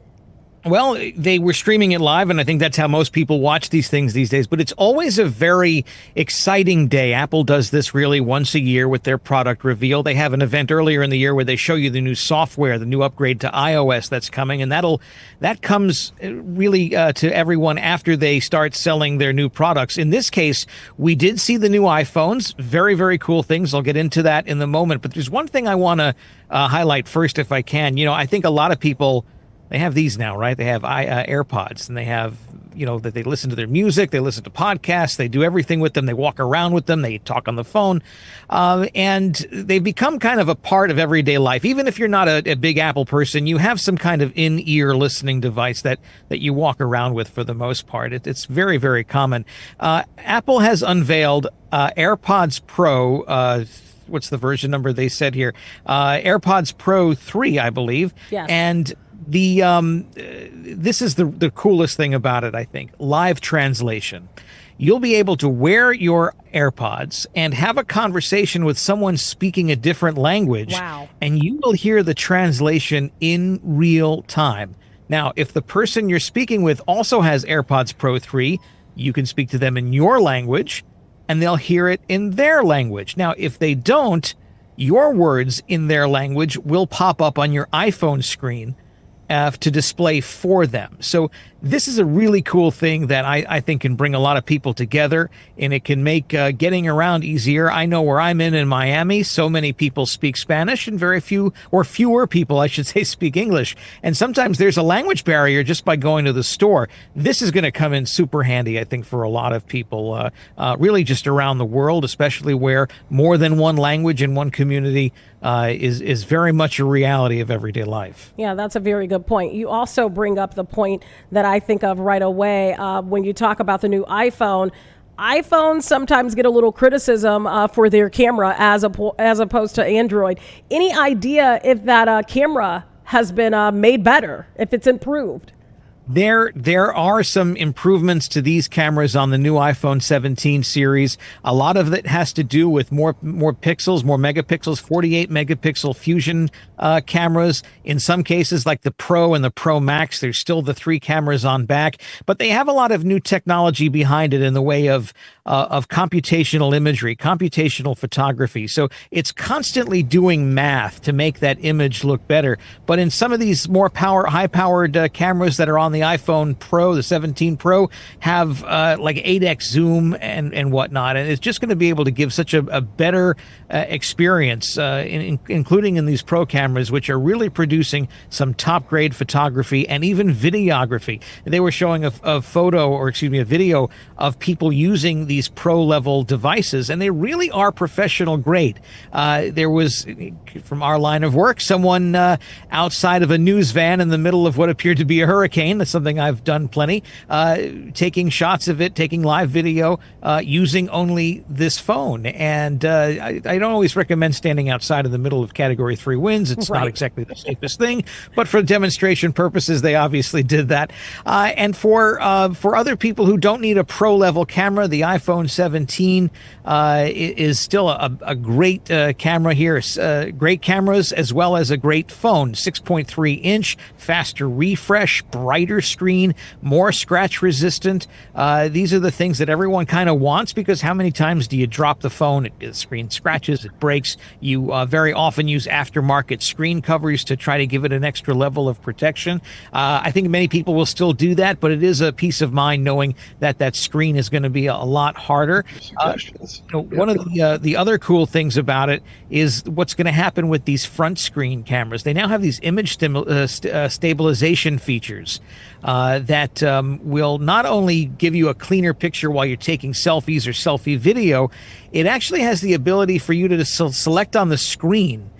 Well, they were streaming it live, and I think that's how most people watch these things these days. But it's always a very exciting day. Apple does this really once a year with their product reveal. They have an event earlier in the year where they show you the new software, the new upgrade to iOS that's coming, and that comes really to everyone after they start selling their new products. In this case, we did see the new iPhones. Very, very cool things. I'll get into that in a moment. But there's one thing I want to highlight first, if I can. You know, I think a lot of people, they have these now, right? They have AirPods, and they have, that they listen to their music, they listen to podcasts, they do everything with them, they walk around with them, they talk on the phone, and they've become kind of a part of everyday life. Even if you're not a big Apple person, you have some kind of in-ear listening device that you walk around with for the most part. It's very, very common. Apple has unveiled AirPods Pro. What's the version number they said here? AirPods Pro 3, I believe. Yes. And this is the coolest thing about it, I think. Live translation. You'll be able to wear your AirPods and have a conversation with someone speaking a different language. Wow. And you will hear the translation in real time. Now, if the person you're speaking with also has AirPods Pro 3, you can speak to them in your language, and they'll hear it in their language. Now, if they don't, your words in their language will pop up on your iPhone screen to display for them. So this is a really cool thing that I think can bring a lot of people together, and it can make getting around easier. I know where I'm in Miami, so many people speak Spanish, and very few, or fewer people, I should say, speak English. And sometimes there's a language barrier just by going to the store. This is going to come in super handy, I think, for a lot of people, really just around the world, especially where more than one language in one community is very much a reality of everyday life. Yeah, that's a very good point. You also bring up the point that I think of right away when you talk about the new iPhone. iPhones sometimes get a little criticism for their camera as opposed to Android. Any idea if that camera has been made better, if it's improved? There are some improvements to these cameras on the new iPhone 17 series. A lot of it has to do with more pixels, more megapixels, 48 megapixel fusion cameras. In some cases, like the Pro and the Pro Max, there's still the 3 cameras on back, but they have a lot of new technology behind it in the way of computational imagery, computational photography. So it's constantly doing math to make that image look better. But in some of these more high-powered cameras that are on the iPhone Pro, the 17 Pro, have like 8x zoom and whatnot. And it's just going to be able to give such a better experience, including in these Pro cameras, which are really producing some top-grade photography and even videography. They were showing a video of people using these Pro-level devices, and they really are professional grade. There was, from our line of work, someone outside of a news van in the middle of what appeared to be a hurricane. That's something I've done plenty, taking shots of it, taking live video, using only this phone. And I don't always recommend standing outside in the middle of Category 3 winds. It's not exactly the safest thing, but for demonstration purposes, they obviously did that. And for other people who don't need a pro-level camera, the iPhone 17 is still a great camera here. Great cameras as well as a great phone. 6.3 inch, faster refresh, brighter screen, more scratch resistant. These are the things that everyone kind of wants, because how many times do you drop the phone? The screen scratches, it breaks. You very often use aftermarket screen covers to try to give it an extra level of protection. I think many people will still do that, but it is a peace of mind knowing that screen is going to be a lot harder. One of the other cool things about it is what's going to happen with these front screen cameras. They now have these image stabilization features that will not only give you a cleaner picture while you're taking selfies or selfie video, it actually has the ability for you to select on the screen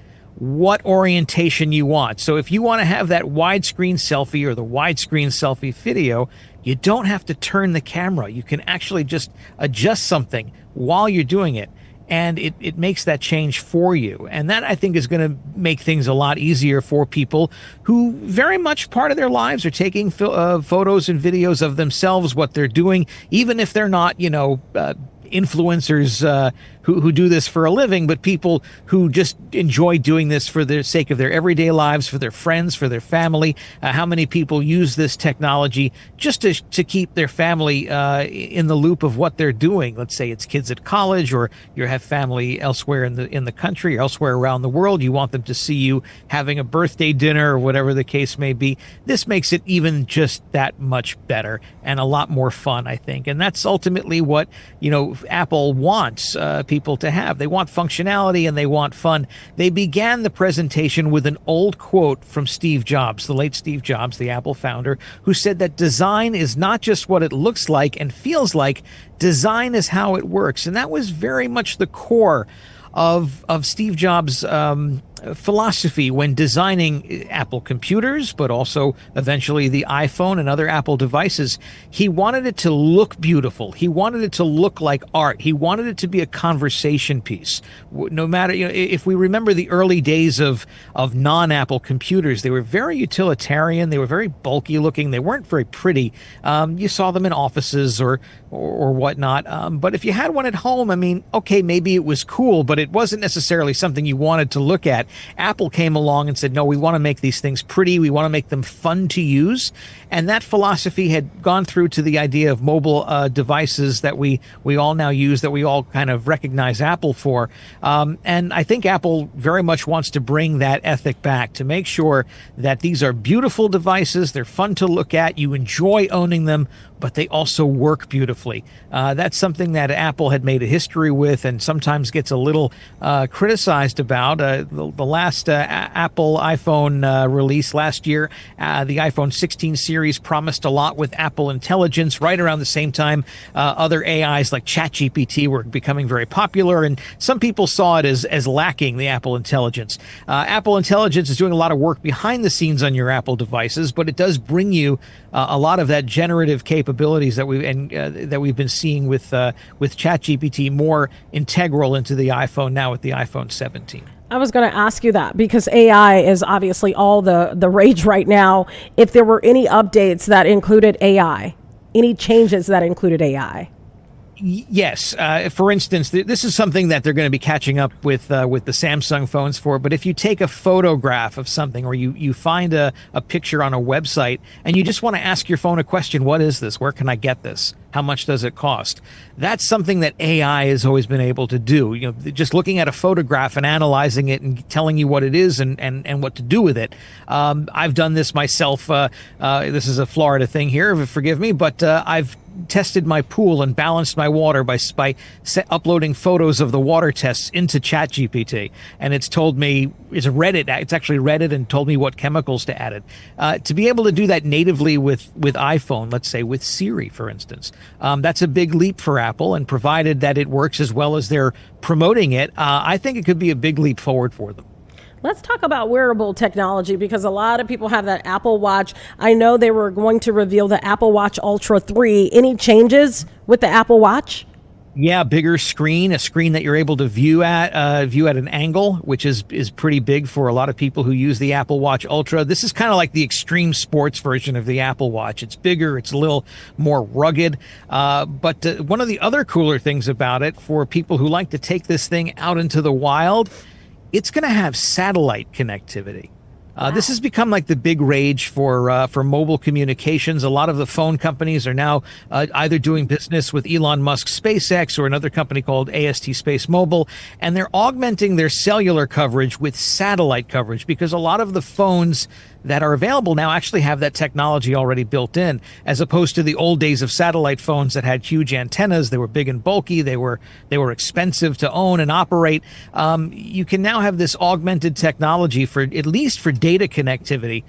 what orientation you want. So if you want to have that widescreen selfie or the widescreen selfie video, you don't have to turn the camera. You can actually just adjust something while you're doing it, and it makes that change for you. And that, I think, is going to make things a lot easier for people who very much part of their lives are taking photos and videos of themselves, what they're doing, even if they're not, influencers who do this for a living, but people who just enjoy doing this for the sake of their everyday lives, for their friends, for their family. How many people use this technology just to keep their family in the loop of what they're doing? Let's say it's kids at college, or you have family elsewhere in the country or elsewhere around the world. You want them to see you having a birthday dinner or whatever the case may be. This makes it even just that much better and a lot more fun, I think. And that's ultimately what, Apple wants people to have. They want functionality and they want fun. They began the presentation with an old quote from Steve Jobs, the late Steve Jobs, the Apple founder, who said that design is not just what it looks like and feels like, design is how it works. And that was very much the core of Steve Jobs' philosophy when designing Apple computers, but also eventually the iPhone and other Apple devices. He wanted it to look beautiful. He wanted it to look like art. He wanted it to be a conversation piece. No matter, if we remember the early days of non-Apple computers, they were very utilitarian. They were very bulky looking. They weren't very pretty. You saw them in offices or whatnot. But if you had one at home, okay, maybe it was cool, but it wasn't necessarily something you wanted to look at. Apple came along and said, no, we want to make these things pretty. We want to make them fun to use. And that philosophy had gone through to the idea of mobile devices that we all now use, that we all kind of recognize Apple for. And I think Apple very much wants to bring that ethic back to make sure that these are beautiful devices. They're fun to look at. You enjoy owning them, but they also work beautifully. That's something that Apple had made a history with and sometimes gets a little criticized about. The last Apple iPhone release last year, the iPhone 16 series promised a lot with Apple Intelligence. Right around the same time, other AIs like ChatGPT were becoming very popular, and some people saw it as lacking the Apple Intelligence. Apple Intelligence is doing a lot of work behind the scenes on your Apple devices, but it does bring you a lot of that generative capabilities that we've been seeing with ChatGPT more integral into the iPhone now with the iPhone 17. I was going to ask you that because AI is obviously all the rage right now. If there were any updates that included AI, any changes that included AI? Yes. For instance, this is something that they're going to be catching up with the Samsung phones for. But if you take a photograph of something, or you find a picture on a website and you just want to ask your phone a question, what is this? Where can I get this? How much does it cost? That's something that AI has always been able to do. Just looking at a photograph and analyzing it and telling you what it is and what to do with it. I've done this myself. This is a Florida thing here, forgive me, but I've tested my pool and balanced my water by uploading photos of the water tests into ChatGPT, and it's told me, it's actually read it and told me what chemicals to add it. To be able to do that natively with iPhone, let's say with Siri, for instance, that's a big leap for Apple, and provided that it works as well as they're promoting it, I think it could be a big leap forward for them. Let's talk about wearable technology, because a lot of people have that Apple Watch. I know they were going to reveal the Apple Watch Ultra 3. Any changes with the Apple Watch? Yeah, bigger screen, a screen that you're able to view at an angle, which is pretty big for a lot of people who use the Apple Watch Ultra. This is kind of like the extreme sports version of the Apple Watch. It's bigger, it's a little more rugged. But one of the other cooler things about it, for people who like to take this thing out into the wild, it's going to have satellite connectivity. This has become like the big rage for mobile communications. A lot of the phone companies are now either doing business with Elon Musk's SpaceX or another company called AST Space Mobile, and they're augmenting their cellular coverage with satellite coverage, because a lot of the phones that are available now actually have that technology already built in, as opposed to the old days of satellite phones that had huge antennas. They were big and bulky. They were expensive to own and operate. You can now have this augmented technology for at least for data connectivity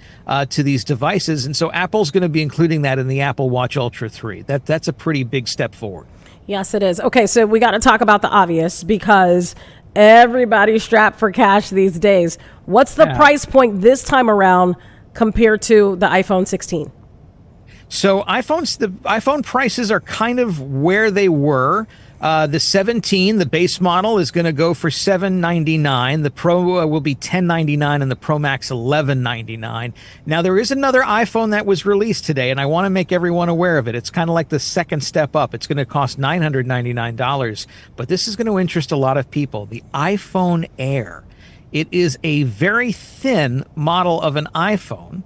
to these devices. And so Apple's going to be including that in the Apple Watch Ultra 3. That's a pretty big step forward. Yes, it is. Okay, so we got to talk about the obvious, because Everybody's strapped for cash these days. What's the price point this time around compared to the iPhone 16? So the iPhone prices are kind of where they were. The 17, the base model, is going to go for $799. The Pro will be $1099, and the Pro Max $1199. Now, there is another iPhone that was released today, and I want to make everyone aware of it. It's kind of like the second step up. It's going to cost $999, but this is going to interest a lot of people. The iPhone Air. It is a very thin model of an iPhone,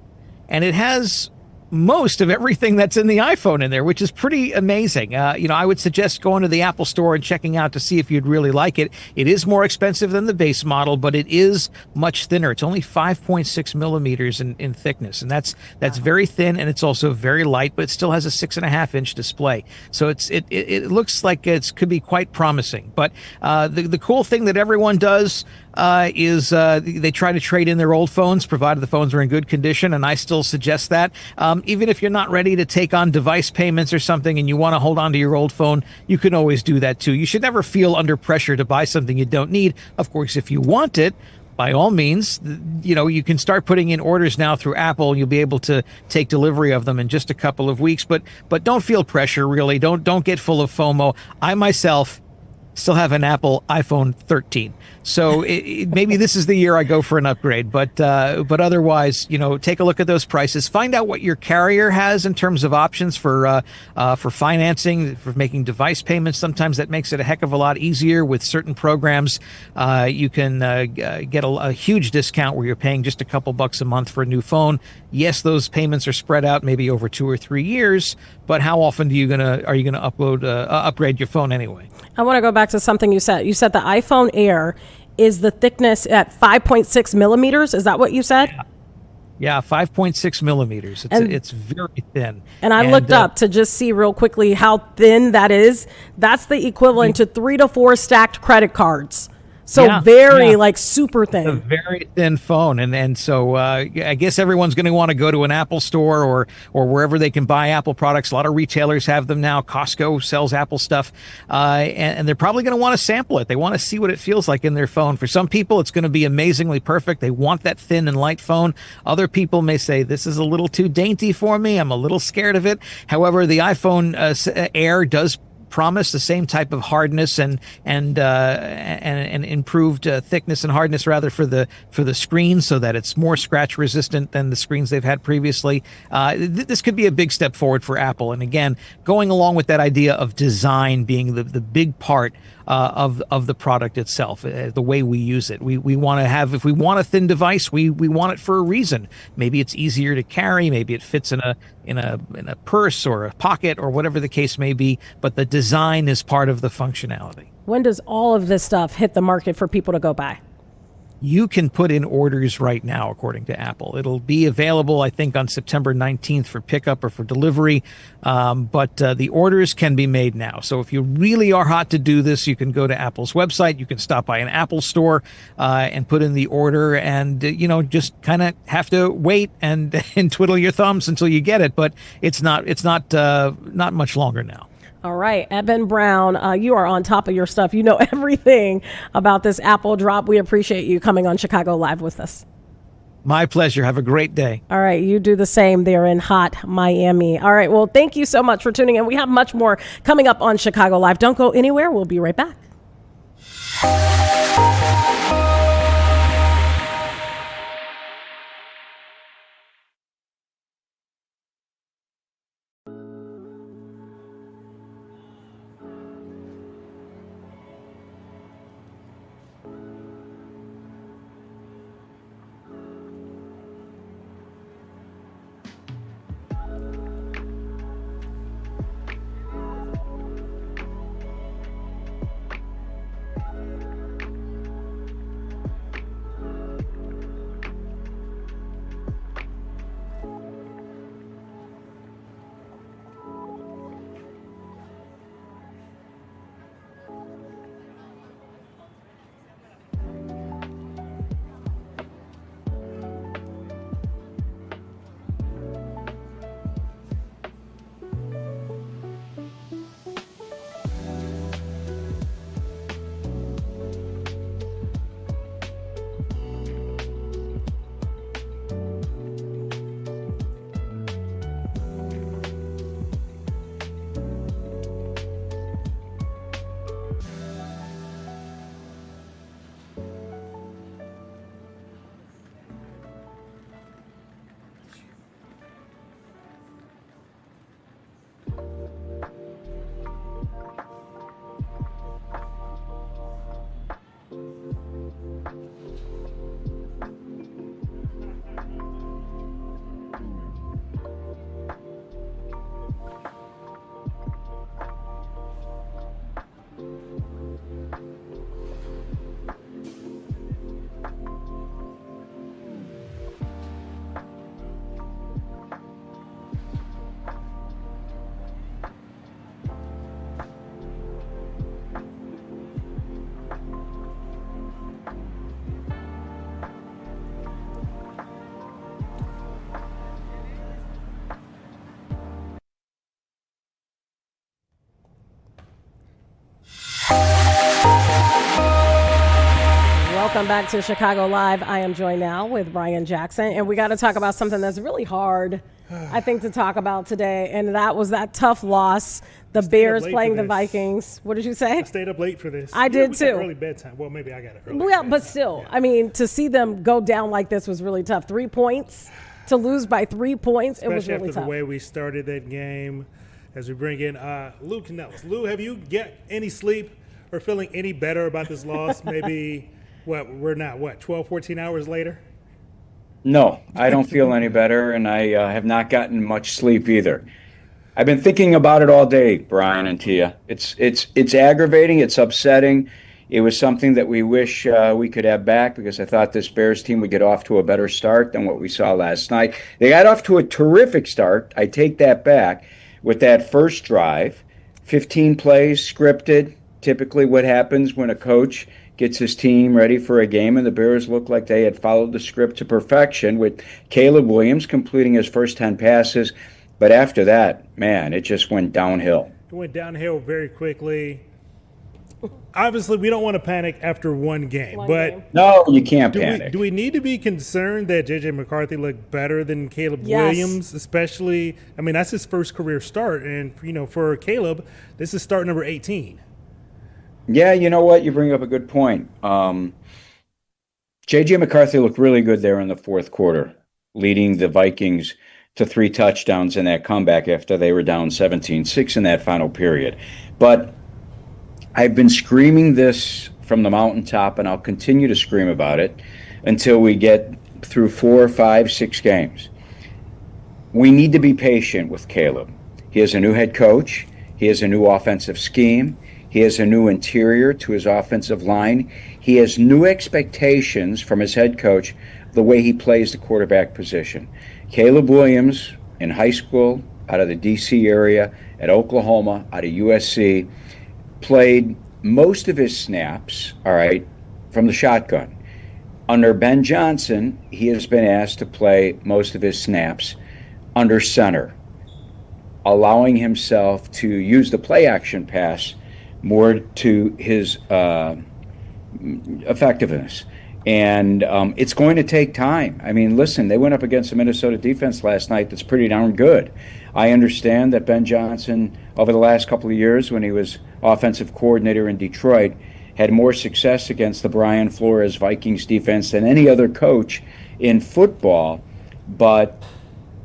and it has most of everything that's in the iPhone in there, which is pretty amazing. I would suggest going to the Apple Store and checking out to see if you'd really like it. It is more expensive than the base model, but it is much thinner. It's only 5.6 millimeters in thickness, and that's very thin, and it's also very light, but it still has a 6.5-inch display. So it looks like it could be quite promising. But the cool thing that everyone does is they try to trade in their old phones, provided the phones are in good condition, and I still suggest that. Even if you're not ready to take on device payments or something and you want to hold on to your old phone, you can always do that too. You should never feel under pressure to buy something you don't need. Of course, if you want it, by all means, you can start putting in orders now through Apple, and you'll be able to take delivery of them in just a couple of weeks. But don't feel pressure, really. Don't get full of FOMO. I myself still have an Apple iPhone 13. So maybe this is the year I go for an upgrade, but otherwise, take a look at those prices. Find out what your carrier has in terms of options for financing, for making device payments. Sometimes that makes it a heck of a lot easier with certain programs. You can get a huge discount where you're paying just a couple bucks a month for a new phone. Yes, those payments are spread out maybe over 2 or 3 years, but how often are you gonna upgrade your phone anyway? I want to go back to something you said. You said the iPhone Air is the thickness at 5.6 millimeters. Is that what you said? Yeah, 5.6 millimeters. It's very thin. And I looked up to just see real quickly how thin that is. That's the equivalent to 3 to 4 stacked credit cards. So super thin. A very thin phone. And so I guess everyone's going to want to go to an Apple store or wherever they can buy Apple products. A lot of retailers have them now. Costco sells Apple stuff. And they're probably going to want to sample it. They want to see what it feels like in their phone. For some people, it's going to be amazingly perfect. They want that thin and light phone. Other people may say, this is a little too dainty for me. I'm a little scared of it. However, the iPhone Air does promise the same type of hardness and improved thickness and hardness rather for the screen, so that it's more scratch resistant than the screens they've had previously. This could be a big step forward for Apple. And again, going along with that idea of design being the big part of the product itself, the way we use it. We want to have, if we want a thin device, we want it for a reason. Maybe it's easier to carry, maybe it fits in a purse or a pocket or whatever the case may be, but the design is part of the functionality. When does all of this stuff hit the market for people to go buy? You can put in orders right now, according to Apple. It'll be available, I think, on September 19th for pickup or for delivery. But the orders can be made now. So if you really are hot to do this, you can go to Apple's website. You can stop by an Apple store and put in the order, and just kind of have to wait and twiddle your thumbs until you get it. But it's not much longer now. All right, Eben Brown, you are on top of your stuff. You know everything about this Apple drop. We appreciate you coming on Chicago Live with us. My pleasure. Have a great day. All right, you do the same there in hot Miami. All right, well, thank you so much for tuning in. We have much more coming up on Chicago Live. Don't go anywhere. We'll be right back. Welcome back to Chicago Live. I am joined now with Brian Jackson, and we got to talk about something that's really hard, I think, to talk about today, and that was that tough loss. The Bears playing the Vikings. What did you say? I stayed up late for this. I did too. Early bedtime. Well, maybe I got it early. Well, but still, I mean, to see them go down like this was really tough. 3 points, to lose by 3 points, Especially it was really after tough. the way we started that game. As we bring in Lou Canellis. Lou, have you get any sleep or feeling any better about this loss? Maybe, we're not, 12, 14 hours later? No, I don't feel any better, and I have not gotten much sleep either. I've been thinking about it all day, Brian and Tia. It's aggravating. It's upsetting. It was something that we wish we could have back, because I thought this Bears team would get off to a better start than what we saw last night. They got off to a terrific start. I take that back. With that first drive, 15 plays scripted, typically what happens when a coach gets his team ready for a game, and the Bears looked like they had followed the script to perfection, with Caleb Williams completing his first 10 passes. But after that, man, it just went downhill. It went downhill very quickly. Obviously, we don't want to panic after one game, but no, you can't panic. Do we need to be concerned that J.J. McCarthy looked better than Caleb Williams, especially? I mean, that's his first career start, and for Caleb, this is start number 18. Yeah, you know what? You bring up a good point. J.J. McCarthy looked really good there in the fourth quarter, leading the Vikings to 3 touchdowns in that comeback after they were down 17-6 in that final period. But I've been screaming this from the mountaintop, and I'll continue to scream about it until we get through 4, 5, 6 games. We need to be patient with Caleb. He has a new head coach. He has a new offensive scheme. He has a new interior to his offensive line. He has new expectations from his head coach, the way he plays the quarterback position. Caleb Williams, in high school, out of the D.C. area, at Oklahoma, out of USC, played most of his snaps, from the shotgun. Under Ben Johnson, he has been asked to play most of his snaps under center, allowing himself to use the play-action pass more to his effectiveness. And it's going to take time. I mean, listen, they went up against the Minnesota defense last night that's pretty darn good. I understand that Ben Johnson, over the last couple of years when he was offensive coordinator in Detroit, had more success against the Brian Flores Vikings defense than any other coach in football. But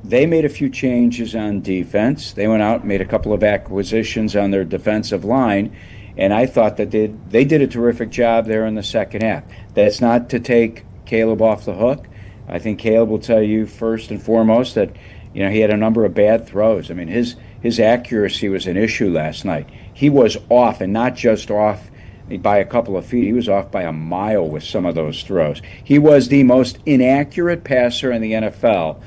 they made a few changes on defense. They went out and made a couple of acquisitions on their defensive line, and I thought that they did a terrific job there in the second half. That's not to take Caleb off the hook. I think Caleb will tell you first and foremost that he had a number of bad throws. I mean, his accuracy was an issue last night. He was off, and not just off by a couple of feet. He was off by a mile with some of those throws. He was the most inaccurate passer in the NFL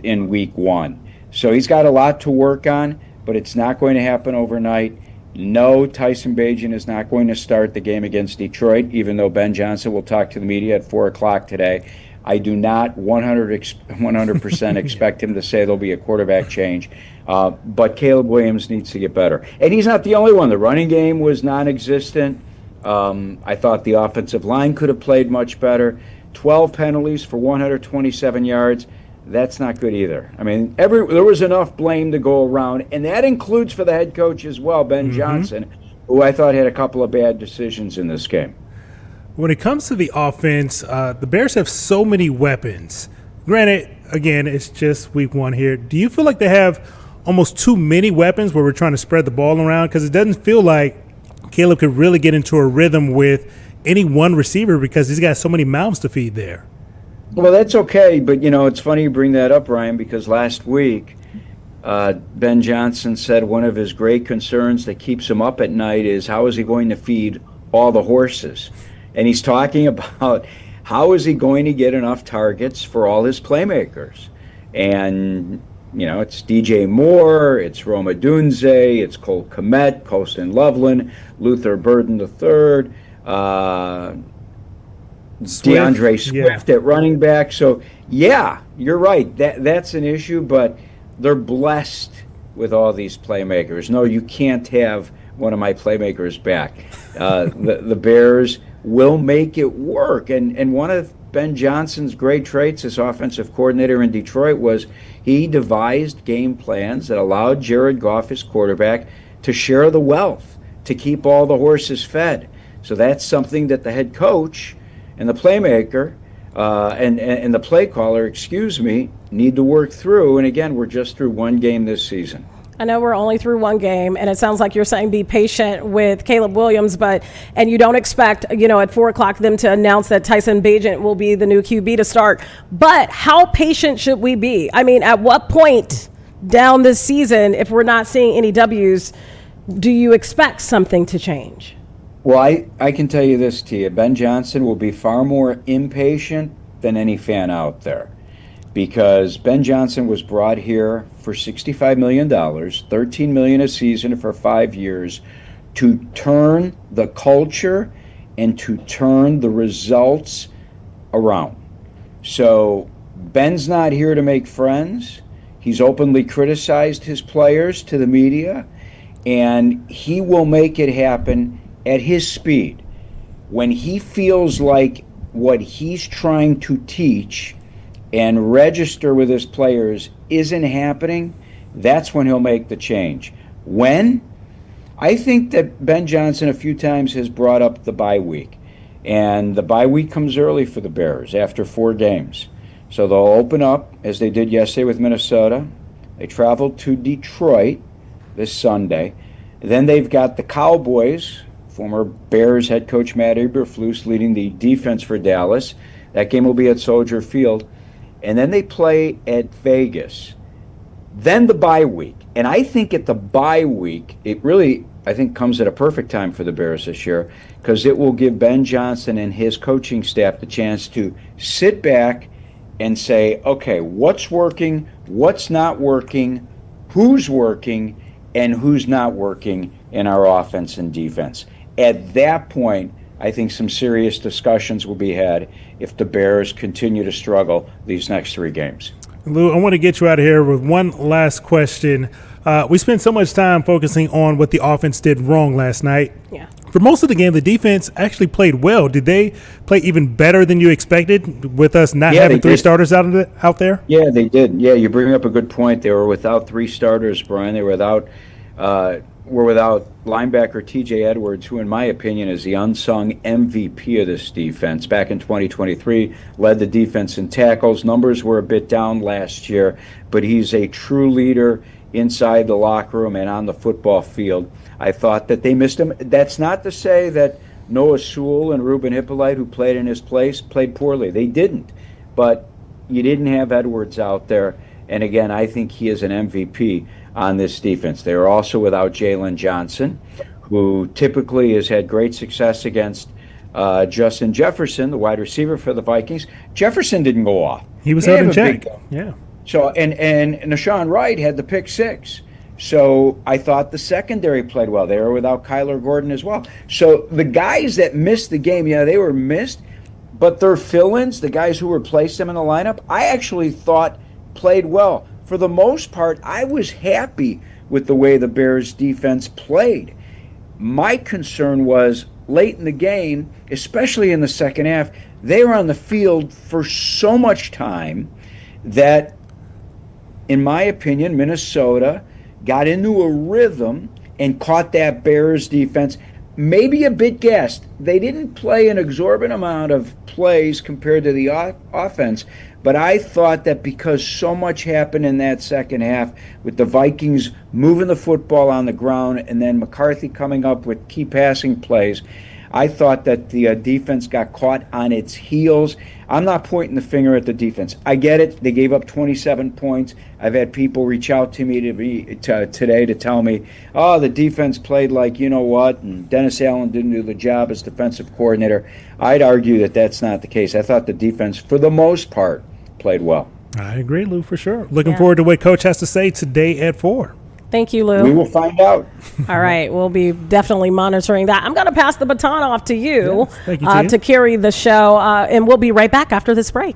in week 1. So he's got a lot to work on, but it's not going to happen overnight. No, Tyson Bagent is not going to start the game against Detroit, even though Ben Johnson will talk to the media at 4 o'clock today. I do not 100% expect him to say there'll be a quarterback change. But Caleb Williams needs to get better. And he's not the only one. The running game was non-existent. I thought the offensive line could have played much better. 12 penalties for 127 yards. That's not good either. I mean, there was enough blame to go around, and that includes for the head coach as well, Ben Johnson, who I thought had a couple of bad decisions in this game. When it comes to the offense, the Bears have so many weapons. Granted, again, it's just week 1 here. Do you feel like they have almost too many weapons where we're trying to spread the ball around? Because it doesn't feel like Caleb could really get into a rhythm with any one receiver because he's got so many mouths to feed there. Well, that's okay, but, it's funny you bring that up, Ryan, because last week Ben Johnson said one of his great concerns that keeps him up at night is how is he going to feed all the horses? And he's talking about how is he going to get enough targets for all his playmakers? And, it's DJ Moore, it's Roma Dunze, it's Cole Kmet, Colston Loveland, Luther Burden III, DeAndre Swift at running back. So, yeah, you're right. That's an issue, but they're blessed with all these playmakers. No, you can't have one of my playmakers back. The Bears will make it work. And one of Ben Johnson's great traits as offensive coordinator in Detroit was he devised game plans that allowed Jared Goff, his quarterback, to share the wealth, to keep all the horses fed. So that's something that the head coach and the playmaker and the play caller, need to work through. And again, we're just through one game this season. I know we're only through one game, and it sounds like you're saying be patient with Caleb Williams, and you don't expect, at 4:00 them to announce that Tyson Bagent will be the new QB to start. But how patient should we be? I mean, at what point down this season, if we're not seeing any W's, do you expect something to change? Well, I can tell you this, Tia. Ben Johnson will be far more impatient than any fan out there, because Ben Johnson was brought here for $65 million, $13 million a season for 5 years, to turn the culture and to turn the results around. So Ben's not here to make friends. He's openly criticized his players to the media, and he will make it happen at his speed. When he feels like what he's trying to teach and register with his players isn't happening, that's when he'll make the change. When? I think that Ben Johnson a few times has brought up the bye week. And the bye week comes early for the Bears after 4 games. So they'll open up, as they did yesterday with Minnesota. They travel to Detroit this Sunday. Then they've got the Cowboys, former Bears head coach Matt Eberflus leading the defense for Dallas. That game will be at Soldier Field. And then they play at Vegas. Then the bye week. And I think at the bye week, it really, I think, comes at a perfect time for the Bears this year, because it will give Ben Johnson and his coaching staff the chance to sit back and say, okay, what's working, what's not working, who's working, and who's not working in our offense and defense. At that point, I think some serious discussions will be had if the Bears continue to struggle these next 3 games. Lou, I want to get you out of here with one last question. We spent so much time focusing on what the offense did wrong last night. Yeah. For most of the game, the defense actually played well. Did they play even better than you expected with us not having 3 starters out there? Yeah, they did. Yeah, you bring up a good point. They were without 3 starters, Brian. They were without linebacker TJ Edwards, who in my opinion is the unsung MVP of this defense. Back in 2023, led the defense in tackles. Numbers were a bit down last year, but he's a true leader inside the locker room and on the football field. I thought that they missed him. That's not to say that Noah Sewell and Ruben Hippolyte, who played in his place, played poorly. They didn't. But you didn't have Edwards out there. And again, I think he is an MVP on this defense. They are also without Jalen Johnson, who typically has had great success against Justin Jefferson, the wide receiver for the Vikings. Jefferson didn't go off. He was held in check. Yeah. So and Nashawn Wright had the pick 6. So I thought the secondary played well. They were without Kyler Gordon as well. So the guys that missed the game, they were missed, but their fill-ins, the guys who replaced them in the lineup, I actually thought played well. For the most part, I was happy with the way the Bears defense played. My concern was late in the game, especially in the second half, they were on the field for so much time that, in my opinion, Minnesota got into a rhythm and caught that Bears defense maybe a bit gassed. They didn't play an exorbitant amount of plays compared to the offense, but I thought that because so much happened in that second half with the Vikings moving the football on the ground and then McCarthy coming up with key passing plays, I thought that the defense got caught on its heels. I'm not pointing the finger at the defense. I get it. They gave up 27 points. I've had people reach out to me today to tell me, oh, the defense played like you know what, and Dennis Allen didn't do the job as defensive coordinator. I'd argue that that's not the case. I thought the defense, for the most part, played well. I agree, Lou, for sure. Looking forward to what Coach has to say today at 4. Thank you, Lou. We will find out. All right. We'll be definitely monitoring that. I'm going to pass the baton off to you, thank you to carry the show, and we'll be right back after this break.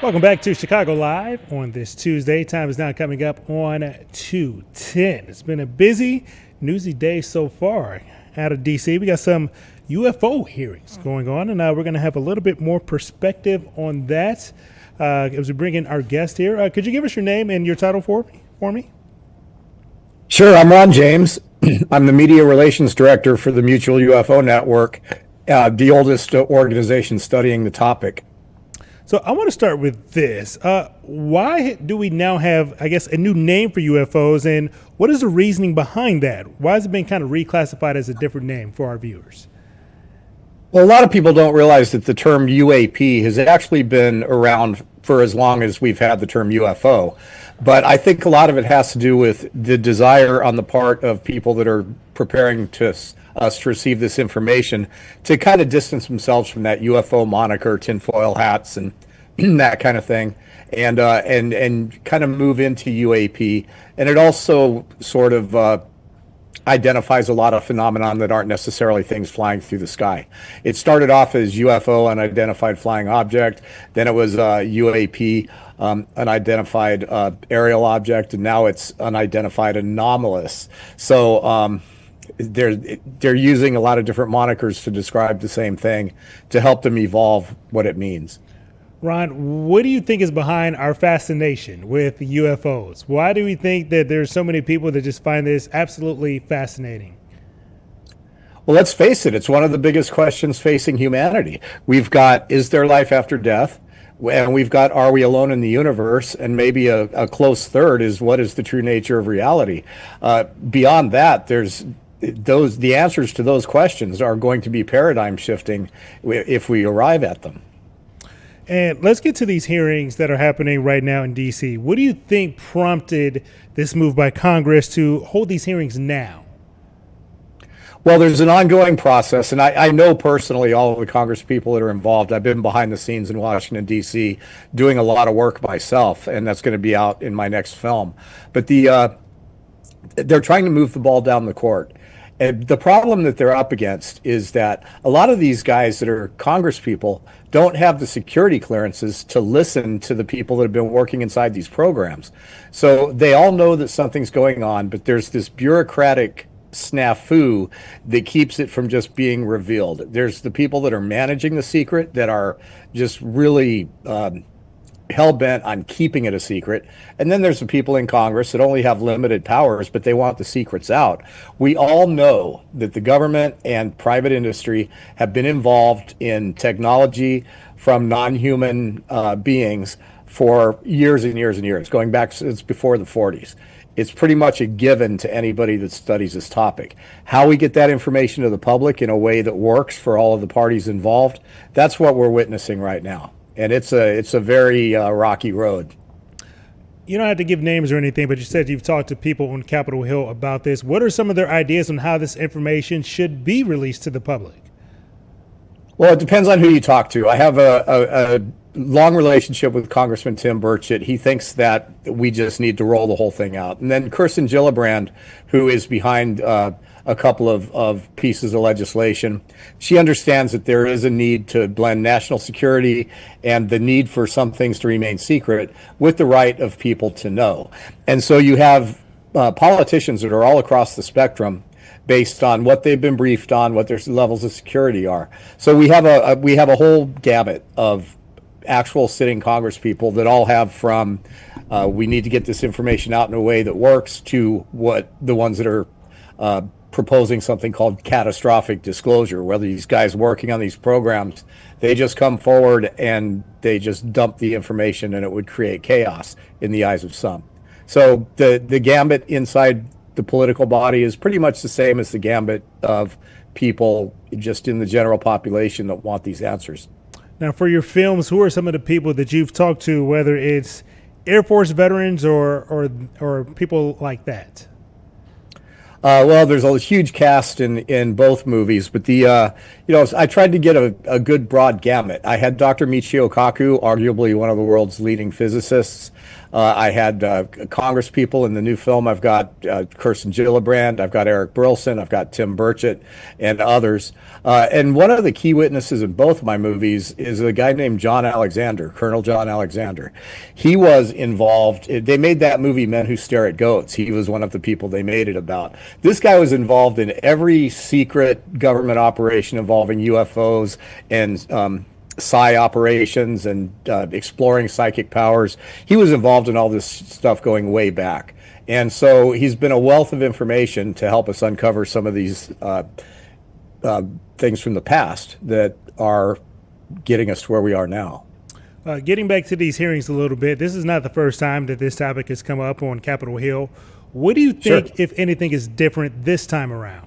Welcome back to Chicago Live on this Tuesday. Time is now coming up on 2:10. It's been a busy, newsy day so far out of D.C. We got some UFO hearings going on, and we're going to have a little bit more perspective on that as we bring in our guest here. Could you give us your name and your title for me? Sure. I'm Ron James. I'm the Media Relations Director for the Mutual UFO Network, the oldest organization studying the topic. So I want to start with this. Why do we now have, I guess, a new name for UFOs, and what is the reasoning behind that? Why has it been kind of reclassified as a different name for our viewers? Well, a lot of people don't realize that the term UAP has actually been around for as long as we've had the term UFO. But I think a lot of it has to do with the desire on the part of people that are preparing us to receive this information to kind of distance themselves from that UFO moniker, tinfoil hats, and that kind of thing, and kind of move into UAP. And it also sort of identifies a lot of phenomenon that aren't necessarily things flying through the sky. It started off as UFO, unidentified flying object. Then it was UAP, unidentified aerial object, and now it's unidentified anomalous. So they're using a lot of different monikers to describe the same thing to help them evolve what it means. Ron, what do you think is behind our fascination with UFOs? Why do we think that there's so many people that just find this absolutely fascinating? Well, let's face it, it's one of the biggest questions facing humanity. We've got, is there life after death? And we've got, are we alone in the universe? And maybe a close third is, what is the true nature of reality? Beyond that, the answers to those questions are going to be paradigm shifting if we arrive at them. And let's get to these hearings that are happening right now in D.C. What do you think prompted this move by Congress to hold these hearings now? Well, there's an ongoing process, and I know personally all of the Congress people that are involved. I've been behind the scenes in Washington, D.C., doing a lot of work myself, and that's going to be out in my next film. But they're trying to move the ball down the court. And the problem that they're up against is that a lot of these guys that are Congress people don't have the security clearances to listen to the people that have been working inside these programs. So they all know that something's going on, but there's this bureaucratic snafu that keeps it from just being revealed. There's the people that are managing the secret that are just really hell-bent on keeping it a secret. And then there's the people in Congress that only have limited powers, but they want the secrets out. We all know that the government and private industry have been involved in technology from non-human beings for years and years and years, going back since before the 40s. It's pretty much a given to anybody that studies this topic. How we get that information to the public in a way that works for all of the parties involved, that's what we're witnessing right now. And it's a very rocky road. You don't have to give names or anything, but you said you've talked to people on Capitol Hill about this. What are some of their ideas on how this information should be released to the public? Well, it depends on who you talk to. I have a long relationship with Congressman Tim Burchett. He thinks that we just need to roll the whole thing out. And then Kirsten Gillibrand, who is behind a couple of pieces of legislation, she understands that there is a need to blend national security and the need for some things to remain secret with the right of people to know. And so you have politicians that are all across the spectrum based on what they've been briefed on, what their levels of security are. So we have a whole gamut of actual sitting Congress people that all have from we need to get this information out in a way that works to what the ones that are proposing something called catastrophic disclosure, where these guys working on these programs, they just come forward and they just dump the information and it would create chaos in the eyes of some. So the gambit inside the political body is pretty much the same as the gambit of people just in the general population that want these answers. Now, for your films, who are some of the people that you've talked to, whether it's Air Force veterans or people like that? Well, there's a huge cast in both movies, but I tried to get a good broad gamut. I had Dr. Michio Kaku, arguably one of the world's leading physicists. I had Congress people in the new film. I've got Kirsten Gillibrand, I've got Eric Burleson, I've got Tim Burchett, and others. And one of the key witnesses in both of my movies is a guy named John Alexander, Colonel John Alexander. He was involved. They made that movie Men Who Stare at Goats. He was one of the people they made it about. This guy was involved in every secret government operation involving UFOs and psi operations and exploring psychic powers. He was involved in all this stuff going way back. And so he's been a wealth of information to help us uncover some of these things from the past that are getting us to where we are now. Getting back to these hearings a little bit, this is not the first time that this topic has come up on Capitol Hill. What do you think, if anything, is different this time around?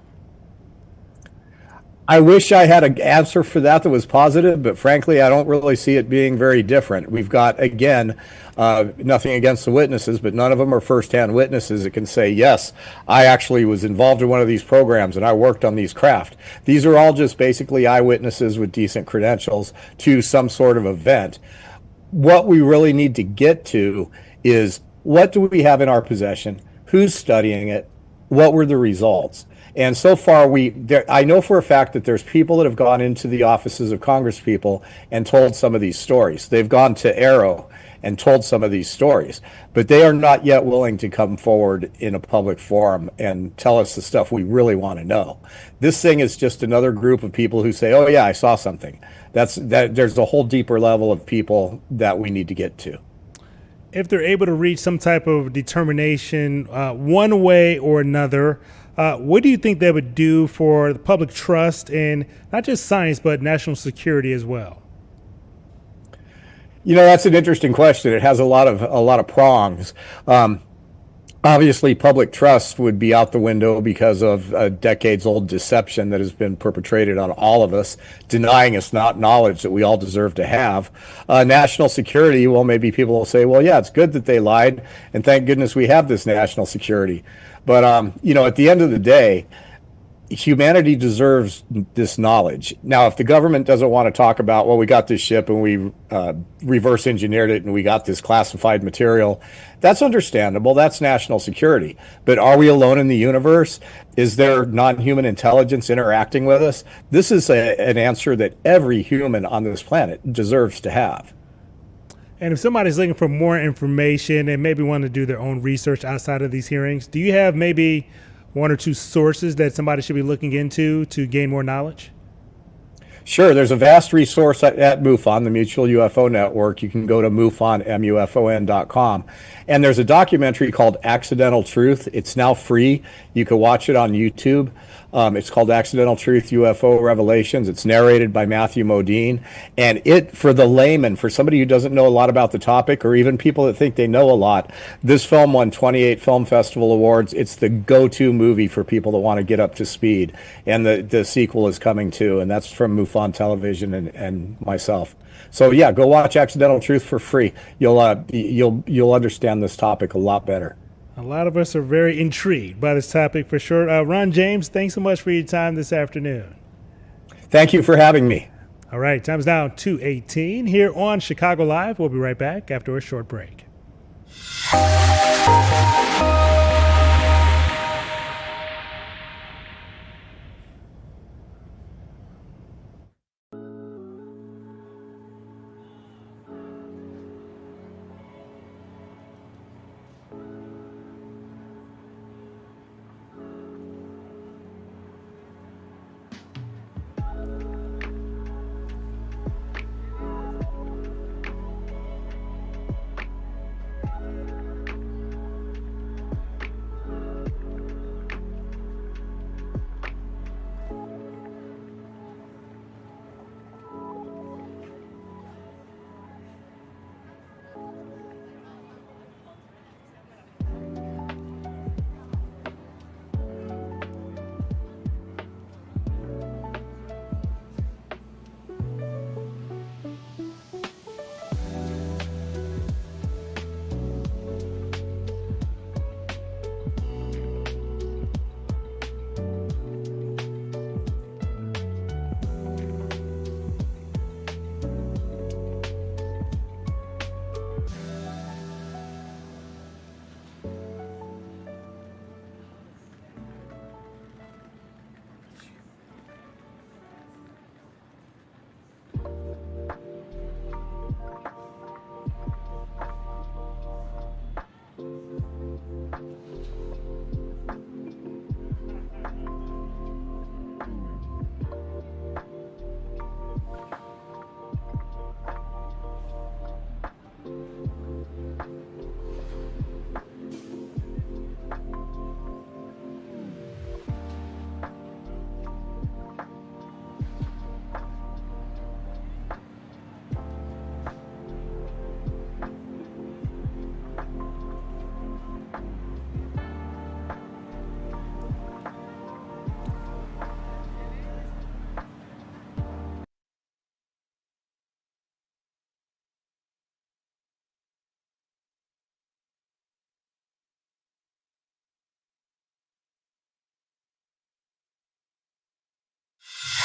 I wish I had an answer for that was positive, but frankly, I don't really see it being very different. We've got, again, nothing against the witnesses, but none of them are firsthand witnesses that can say, yes, I actually was involved in one of these programs and I worked on these craft. These are all just basically eyewitnesses with decent credentials to some sort of event. What we really need to get to is, what do we have in our possession? Who's studying it? What were the results? And so far, I know for a fact that there's people that have gone into the offices of Congress people and told some of these stories. They've gone to Arrow and told some of these stories, but they are not yet willing to come forward in a public forum and tell us the stuff we really want to know. This thing is just another group of people who say, oh yeah, I saw something. There's a whole deeper level of people that we need to get to. If they're able to reach some type of determination one way or another, what do you think that would do for the public trust in not just science, but national security as well? You know, that's an interesting question. It has a lot of prongs. Obviously, public trust would be out the window because of a decades-old deception that has been perpetrated on all of us, denying us not knowledge that we all deserve to have. National security, well, maybe people will say, well, yeah, it's good that they lied, and thank goodness we have this national security. But, you know, at the end of the day, humanity deserves this knowledge. Now, if the government doesn't want to talk about, well, we got this ship and we reverse engineered it and we got this classified material, that's understandable. That's national security. But are we alone in the universe? Is there non-human intelligence interacting with us? This is an answer that every human on this planet deserves to have. And if somebody's looking for more information and maybe want to do their own research outside of these hearings, do you have maybe one or two sources that somebody should be looking into to gain more knowledge? Sure. There's a vast resource at MUFON, the Mutual UFO Network. You can go to MUFON, MUFON.com. And there's a documentary called Accidental Truth. It's now free. You can watch it on YouTube. It's called Accidental Truth UFO Revelations. It's narrated by Matthew Modine. And it, for the layman, for somebody who doesn't know a lot about the topic, or even people that think they know a lot, this film won 28 Film Festival Awards. It's the go-to movie for people that want to get up to speed. And the sequel is coming too, and that's from MUFON Television and myself. So yeah, go watch Accidental Truth for free. You'll understand this topic a lot better. A lot of us are very intrigued by this topic for sure. Ron James, thanks so much for your time this afternoon. Thank you for having me. All right, time's now 2:18 here on Chicago Live. We'll be right back after a short break.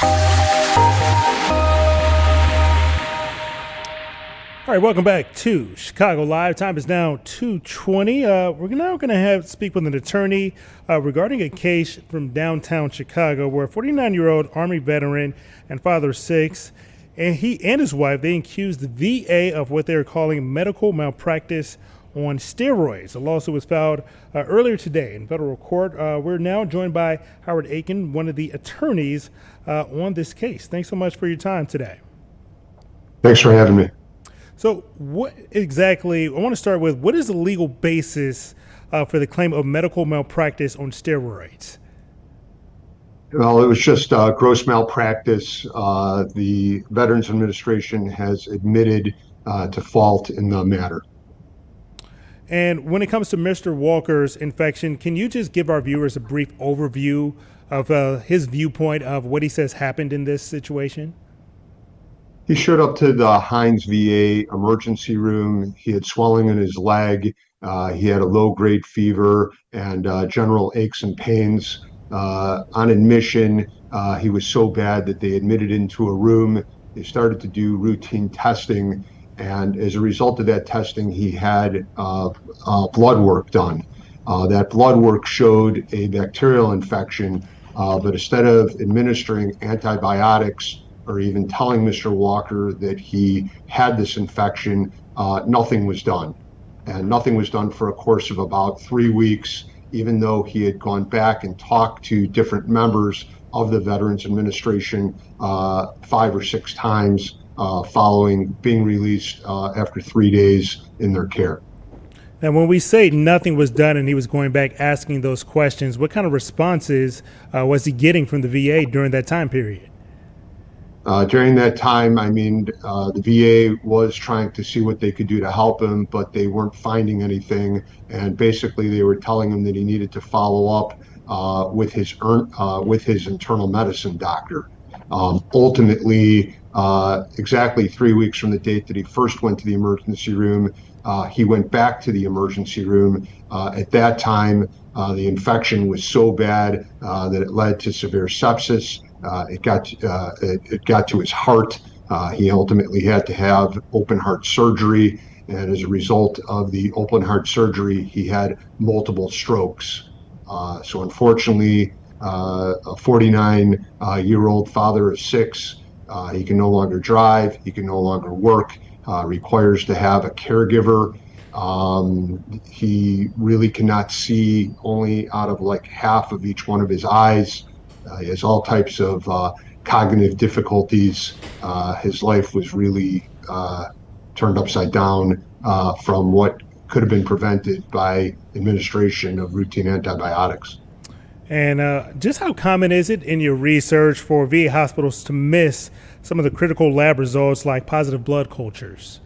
All right, welcome back to Chicago Live. Time is now 2:20. We're now going to speak with an attorney regarding a case from downtown Chicago where a 49-year-old Army veteran and father of six, and he and his wife, they accused the VA of what they're calling medical malpractice on steroids. A lawsuit was filed earlier today in federal court. We're now joined by Howard Aiken, one of the attorneys on this case. Thanks so much for your time today. Thanks for having me. So what exactly, I want to start with, what is the legal basis for the claim of medical malpractice on steroids? Well, it was just gross malpractice. The Veterans Administration has admitted to fault in the matter. And when it comes to Mr. Walker's infection, can you just give our viewers a brief overview of his viewpoint of what he says happened in this situation? He showed up to the Hines VA emergency room. He had swelling in his leg. He had a low-grade fever and general aches and pains. On admission, he was so bad that they admitted into a room. They started to do routine testing, and as a result of that testing, he had blood work done. That blood work showed a bacterial infection, but instead of administering antibiotics or even telling Mr. Walker that he had this infection, nothing was done. And nothing was done for a course of about 3 weeks, even though he had gone back and talked to different members of the Veterans Administration 5 or 6 times following being released after 3 days in their care. Now, when we say nothing was done and he was going back asking those questions, what kind of responses was he getting from the VA during that time period? During that time, I mean, the VA was trying to see what they could do to help him, but they weren't finding anything. And basically, they were telling him that he needed to follow up with his internal medicine doctor. Ultimately, exactly 3 weeks from the date that he first went to the emergency room, he went back to the emergency room. At that time, the infection was so bad that it led to severe sepsis. It got to his heart. He ultimately had to have open heart surgery, and as a result of the open heart surgery, he had multiple strokes. So unfortunately, a 49-year-old father of 6, he can no longer drive, he can no longer work, requires to have a caregiver. He really cannot see only out of like half of each one of his eyes. He has all types of cognitive difficulties. His life was really turned upside down from what could have been prevented by administration of routine antibiotics. And just how common is it in your research for VA hospitals to miss some of the critical lab results like positive blood cultures?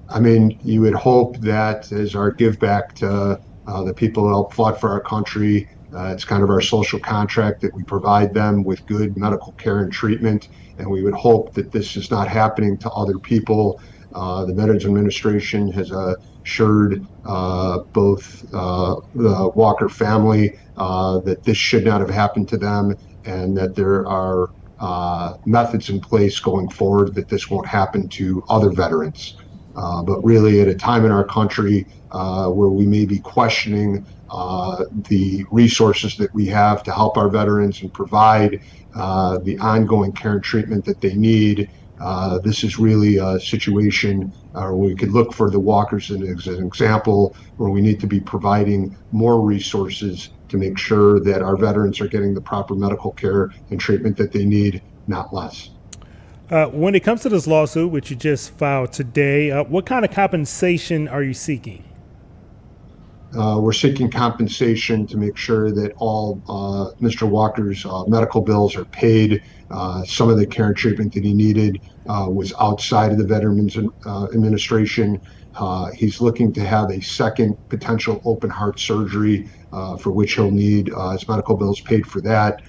I mean, you would hope that as our give back to the people who helped fought for our country, it's kind of our social contract that we provide them with good medical care and treatment, and we would hope that this is not happening to other people. The Veterans Administration has assured both the Walker family that this should not have happened to them, and that there are methods in place going forward that this won't happen to other veterans. But really, at a time in our country where we may be questioning the resources that we have to help our veterans and provide the ongoing care and treatment that they need, this is really a situation where we could look for the Walkers as an example, where we need to be providing more resources to make sure that our veterans are getting the proper medical care and treatment that they need, not less. When it comes to this lawsuit, which you just filed today, what kind of compensation are you seeking? We're seeking compensation to make sure that all Mr. Walker's medical bills are paid. Some of the care and treatment that he needed was outside of the Veterans Administration. He's looking to have a second potential open heart surgery for which he'll need his medical bills paid for that.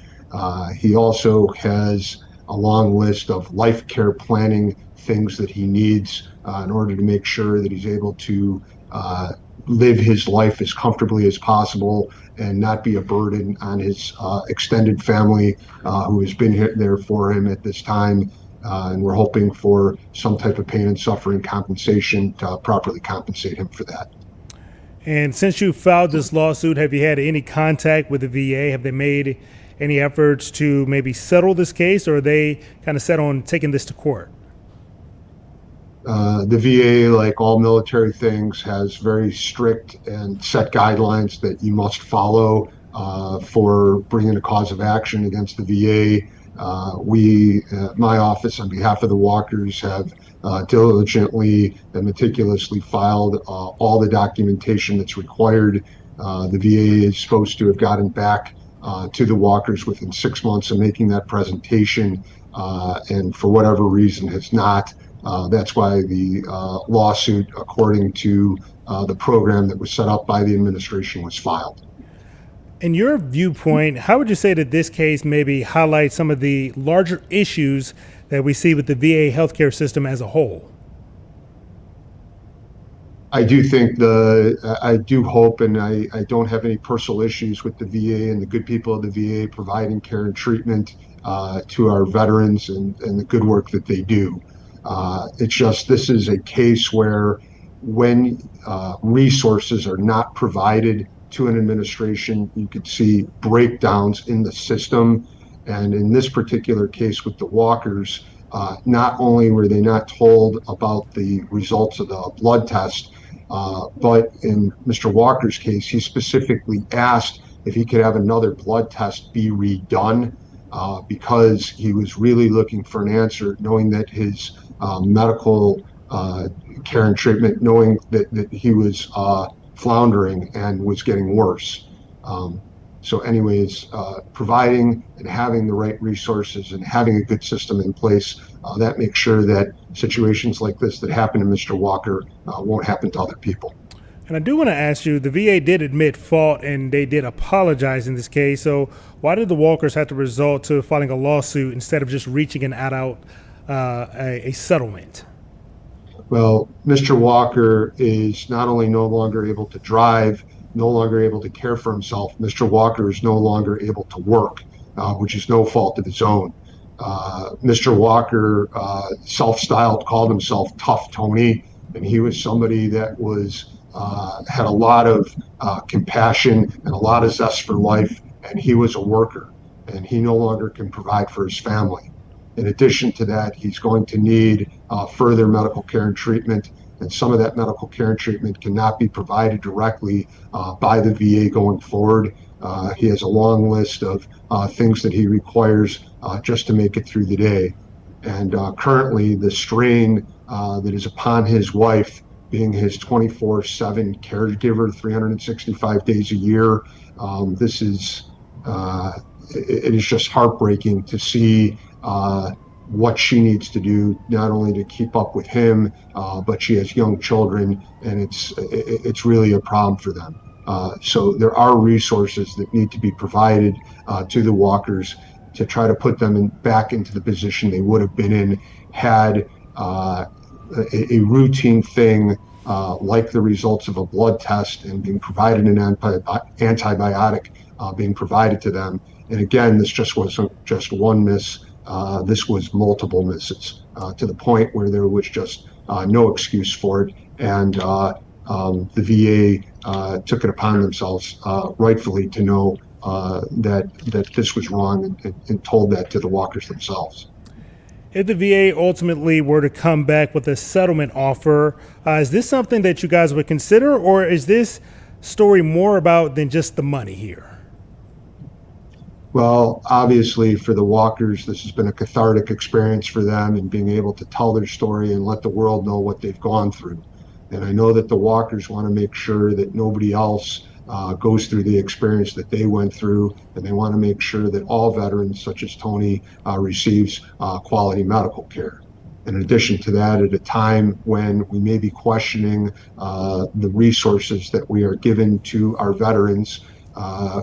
He also has a long list of life care planning things that he needs in order to make sure that he's able to live his life as comfortably as possible and not be a burden on his extended family who has been there for him at this time. And we're hoping for some type of pain and suffering compensation to properly compensate him for that. And since you filed this lawsuit, have you had any contact with the VA? Have they made any efforts to maybe settle this case, or are they kind of set on taking this to court? The VA, like all military things, has very strict and set guidelines that you must follow for bringing a cause of action against the VA. My office, on behalf of the Walkers, have diligently and meticulously filed all the documentation that's required. The VA is supposed to have gotten back to the Walkers within 6 months of making that presentation, and for whatever reason has not. That's why the lawsuit, according to the program that was set up by the administration, was filed. In your viewpoint, how would you say that this case maybe highlights some of the larger issues that we see with the VA healthcare system as a whole? I do think I do hope, and I don't have any personal issues with the VA and the good people of the VA providing care and treatment to our veterans and the good work that they do. It's just, this is a case where when resources are not provided to an administration, you could see breakdowns in the system. And in this particular case with the Walkers, not only were they not told about the results of the blood test, but in Mr. Walker's case, he specifically asked if he could have another blood test be redone because he was really looking for an answer, knowing that his medical care and treatment, knowing that he was floundering and was getting worse. So anyways, providing and having the right resources and having a good system in place, that makes sure that situations like this that happen to Mr. Walker won't happen to other people. And I do want to ask you, the VA did admit fault and they did apologize in this case. So why did the Walkers have to resort to filing a lawsuit instead of just reaching an out a settlement? Well, Mr. Walker is not only no longer able to drive, no longer able to care for himself, Mr. Walker is no longer able to work, which is no fault of his own. Mr. Walker self-styled, called himself Tough Tony, and he was somebody that was had a lot of compassion and a lot of zest for life, and he was a worker, and he no longer can provide for his family. In addition to that, he's going to need further medical care and treatment, and some of that medical care and treatment cannot be provided directly by the VA going forward. He has a long list of things that he requires just to make it through the day. And currently, the strain that is upon his wife, being his 24/7 caregiver, 365 days a year, this is it is just heartbreaking to see what she needs to do, not only to keep up with him, but she has young children, and it's really a problem for them. So there are resources that need to be provided to the Walkers to try to put them back into the position they would have been in had a routine thing like the results of a blood test and being provided an antibiotic being provided to them. And again, this just wasn't just one miss. This was multiple misses to the point where there was just no excuse for it. And the VA took it upon themselves rightfully to know that this was wrong and told that to the Walkers themselves. If the VA ultimately were to come back with a settlement offer, is this something that you guys would consider, or is this story more about than just the money here? Well, obviously for the Walkers, this has been a cathartic experience for them, and being able to tell their story and let the world know what they've gone through. And I know that the Walkers want to make sure that nobody else goes through the experience that they went through, and they want to make sure that all veterans, such as Tony, receives quality medical care. In addition to that, at a time when we may be questioning the resources that we are given to our veterans,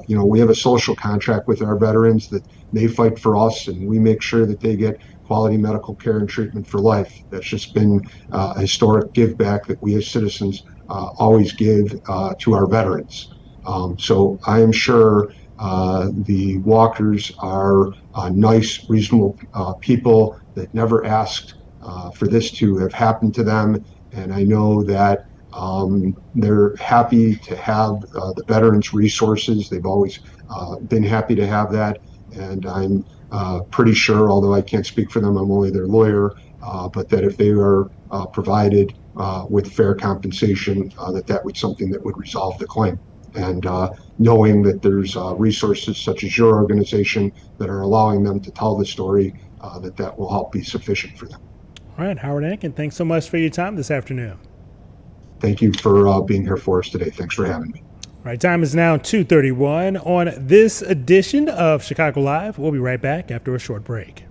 we have a social contract with our veterans that they fight for us, and we make sure that they get quality medical care and treatment for life. That's just been a historic give back that we as citizens always give to our veterans. So I am sure the Walkers are nice, reasonable people that never asked for this to have happened to them. And I know that they're happy to have the veterans' resources. They've always been happy to have that. And I'm pretty sure, although I can't speak for them, I'm only their lawyer, but that if they are provided with fair compensation, that would something that would resolve the claim. And knowing that there's resources such as your organization that are allowing them to tell the story, that will help be sufficient for them. All right, Howard Ankin, thanks so much for your time this afternoon. Thank you for being here for us today. Thanks for having me. All right, time is now 2:31 on this edition of Chicago Live. We'll be right back after a short break.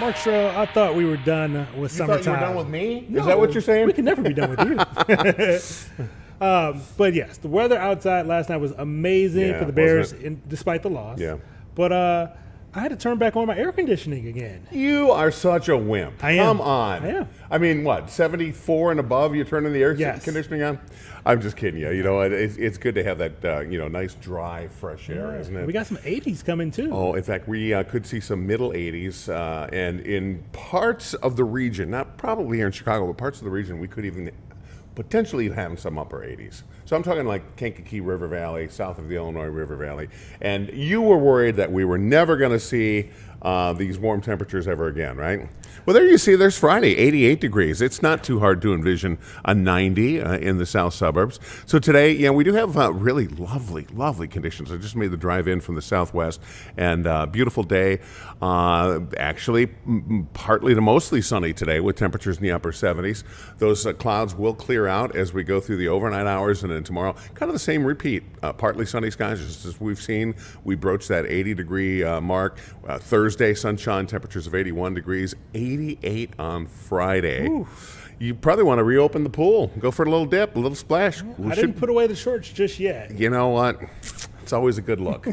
Mark Stroh, I thought we were done with summertime. You thought you were done with me? No, is that what you're saying? We can never be done with you. But yes, the weather outside last night was amazing for the Bears, despite the loss. Yeah. But I had to turn back on my air conditioning again. You are such a wimp. I am. Come on. I am. I mean, what, 74 and above, you're turning the air conditioning on? I'm just kidding you. You know, it's good to have that, nice, dry, fresh air, isn't it? We got some 80s coming, too. Oh, in fact, we could see some middle 80s. And in parts of the region, not probably here in Chicago, but parts of the region, we could even potentially have some upper 80s. So I'm talking like Kankakee River Valley, south of the Illinois River Valley. And you were worried that we were never going to see these warm temperatures ever again, right? Well, there you see, there's Friday, 88 degrees. It's not too hard to envision a 90 in the south suburbs. So today, we do have really lovely, lovely conditions. I just made the drive in from the southwest, and beautiful day. Actually, partly to mostly sunny today with temperatures in the upper 70s. Those clouds will clear out as we go through the overnight hours, and then tomorrow, kind of the same repeat. Partly sunny skies, just as we've seen. We broached that 80-degree mark. Thursday, sunshine, temperatures of 81 degrees. 88 on Friday. Ooh. You probably want to reopen the pool. Go for a little dip, a little splash. I didn't put away the shorts just yet. You know what? It's always a good look.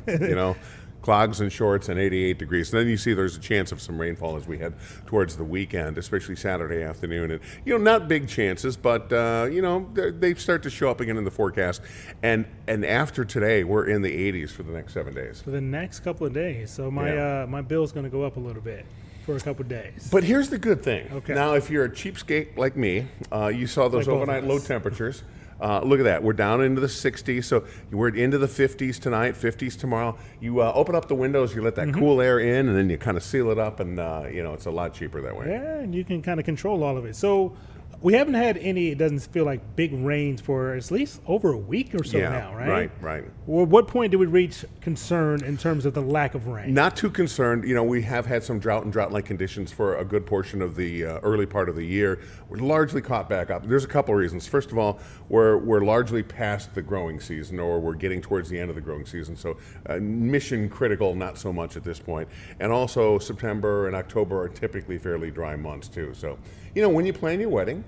Clogs and shorts and 88 degrees. And then you see there's a chance of some rainfall as we head towards the weekend, especially Saturday afternoon. And, not big chances, but, they start to show up again in the forecast. And after today, we're in the 80s for the next 7 days. For the next couple of days. So my bill's going to go up a little bit for a couple of days. But here's the good thing. Okay. Now, if you're a cheapskate like me, you saw those overnight low temperatures. Look at that. We're down into the 60s, so we're into the 50s tonight, 50s tomorrow. You open up the windows, you let that cool air in, and then you kind of seal it up, and it's a lot cheaper that way. Yeah, and you can kind of control all of it. So we haven't had any, it doesn't feel like, big rains for at least over a week or so now, right? Right. Well, what point did we reach concern in terms of the lack of rain? Not too concerned. We have had some drought and drought-like conditions for a good portion of the early part of the year. We're largely caught back up. There's a couple of reasons. First of all, we're largely past the growing season, or we're getting towards the end of the growing season, so mission critical, not so much at this point. And also, September and October are typically fairly dry months, too. So, when you plan your wedding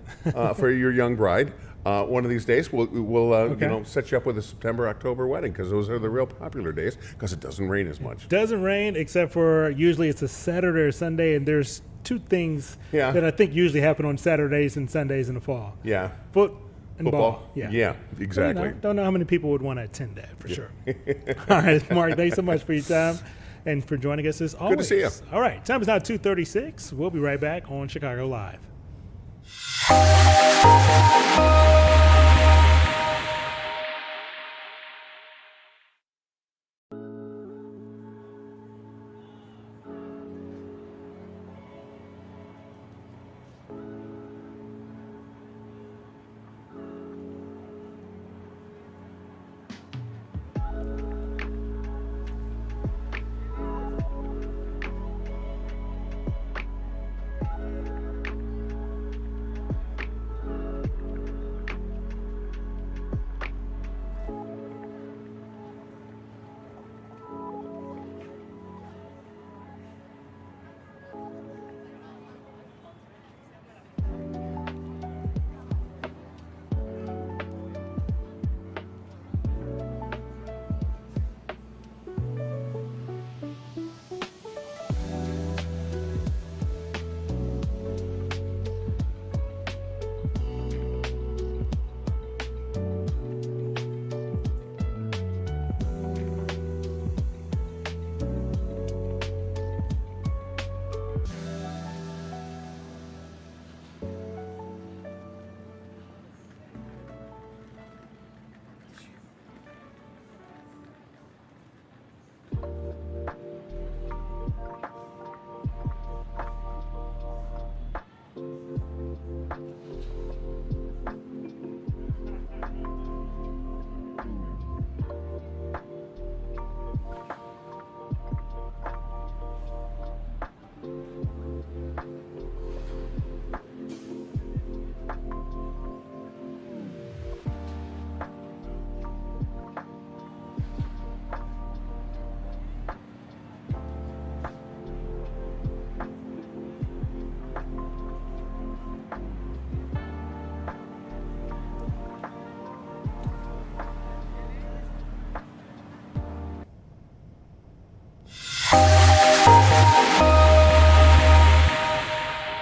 for your young bride, one of these days we'll set you up with a September, October wedding, because those are the real popular days, because it doesn't rain as much. Doesn't rain, except for usually it's a Saturday or Sunday, and there's two things that I think usually happen on Saturdays and Sundays in the fall. Yeah. Football. Ball. Yeah, exactly. Don't know how many people would want to attend that, for sure. All right, Mark, thanks so much for your time and for joining us as always. Good to see you. All right, time is now 2:36. We'll be right back on Chicago Live.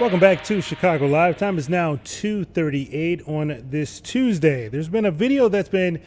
Welcome back to Chicago Live. Time is now 2:38 on this Tuesday. There's been a video that's been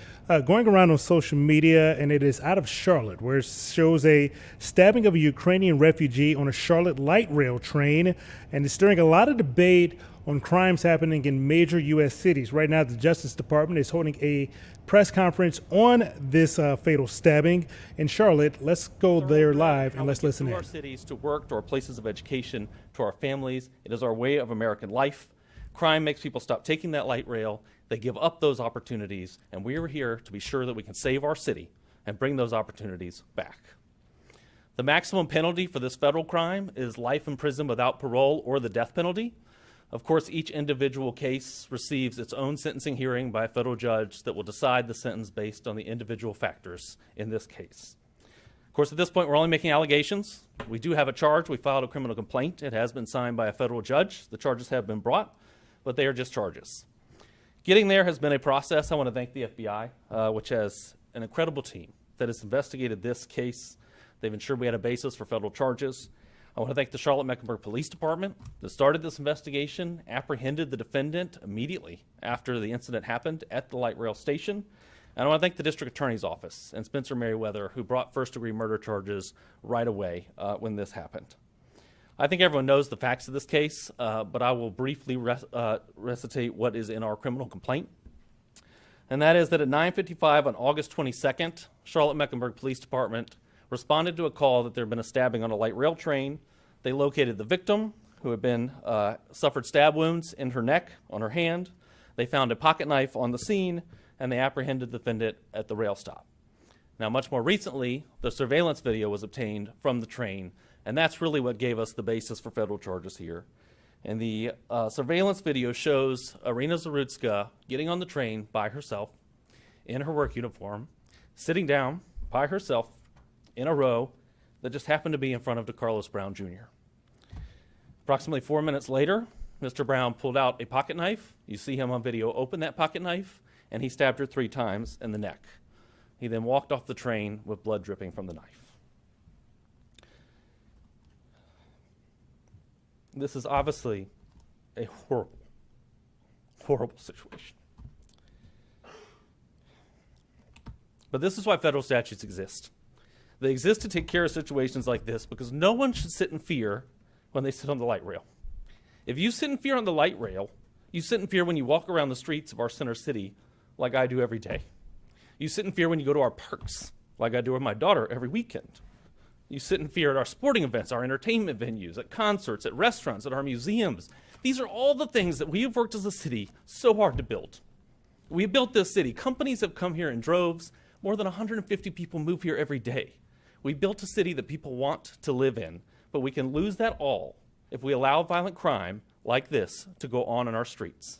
going around on social media, and it is out of Charlotte, where it shows a stabbing of a Ukrainian refugee on a Charlotte light rail train, and it's stirring a lot of debate on crimes happening in major U.S. cities. Right now, the Justice Department is holding a press conference on this fatal stabbing in Charlotte. Let's go there live and let's listen in. To our cities, to work, to our places of education, to our families. It is our way of American life. Crime makes people stop taking that light rail. They give up those opportunities, and we are here to be sure that we can save our city and bring those opportunities back. The maximum penalty for this federal crime is life in prison without parole or the death penalty. Of course, each individual case receives its own sentencing hearing by a federal judge that will decide the sentence based on the individual factors in this case. Of course, at this point, we're only making allegations. We do have a charge. We filed a criminal complaint. It has been signed by a federal judge. The charges have been brought, but they are just charges. Getting there has been a process. I want to thank the FBI, which has an incredible team that has investigated this case. They've ensured we had a basis for federal charges. I want to thank the Charlotte-Mecklenburg Police Department that started this investigation, apprehended the defendant immediately after the incident happened at the light rail station. And I want to thank the District Attorney's Office and Spencer Merriweather, who brought first-degree murder charges right away when this happened. I think everyone knows the facts of this case, but I will briefly recitate what is in our criminal complaint. And that is that at 9:55 on August 22nd, Charlotte-Mecklenburg Police Department responded to a call that there had been a stabbing on a light rail train. They located the victim, who had been suffered stab wounds in her neck, on her hand. They found a pocket knife on the scene, and they apprehended the defendant at the rail stop. Now, much more recently, the surveillance video was obtained from the train, and that's really what gave us the basis for federal charges here. And the surveillance video shows Irina Zarutska getting on the train by herself in her work uniform, sitting down by herself in a row that just happened to be in front of DeCarlos Brown Jr. Approximately 4 minutes later, Mr. Brown pulled out a pocket knife. You see him on video open that pocket knife, and he stabbed her 3 times in the neck. He then walked off the train with blood dripping from the knife. This is obviously a horrible, horrible situation. But this is why federal statutes exist. They exist to take care of situations like this because no one should sit in fear when they sit on the light rail. If you sit in fear on the light rail, you sit in fear when you walk around the streets of our center city like I do every day. You sit in fear when you go to our parks, like I do with my daughter every weekend. You sit in fear at our sporting events, our entertainment venues, at concerts, at restaurants, at our museums. These are all the things that we have worked as a city so hard to build. We built this city. Companies have come here in droves. More than 150 people move here every day. We built a city that people want to live in, but we can lose that all if we allow violent crime like this to go on in our streets.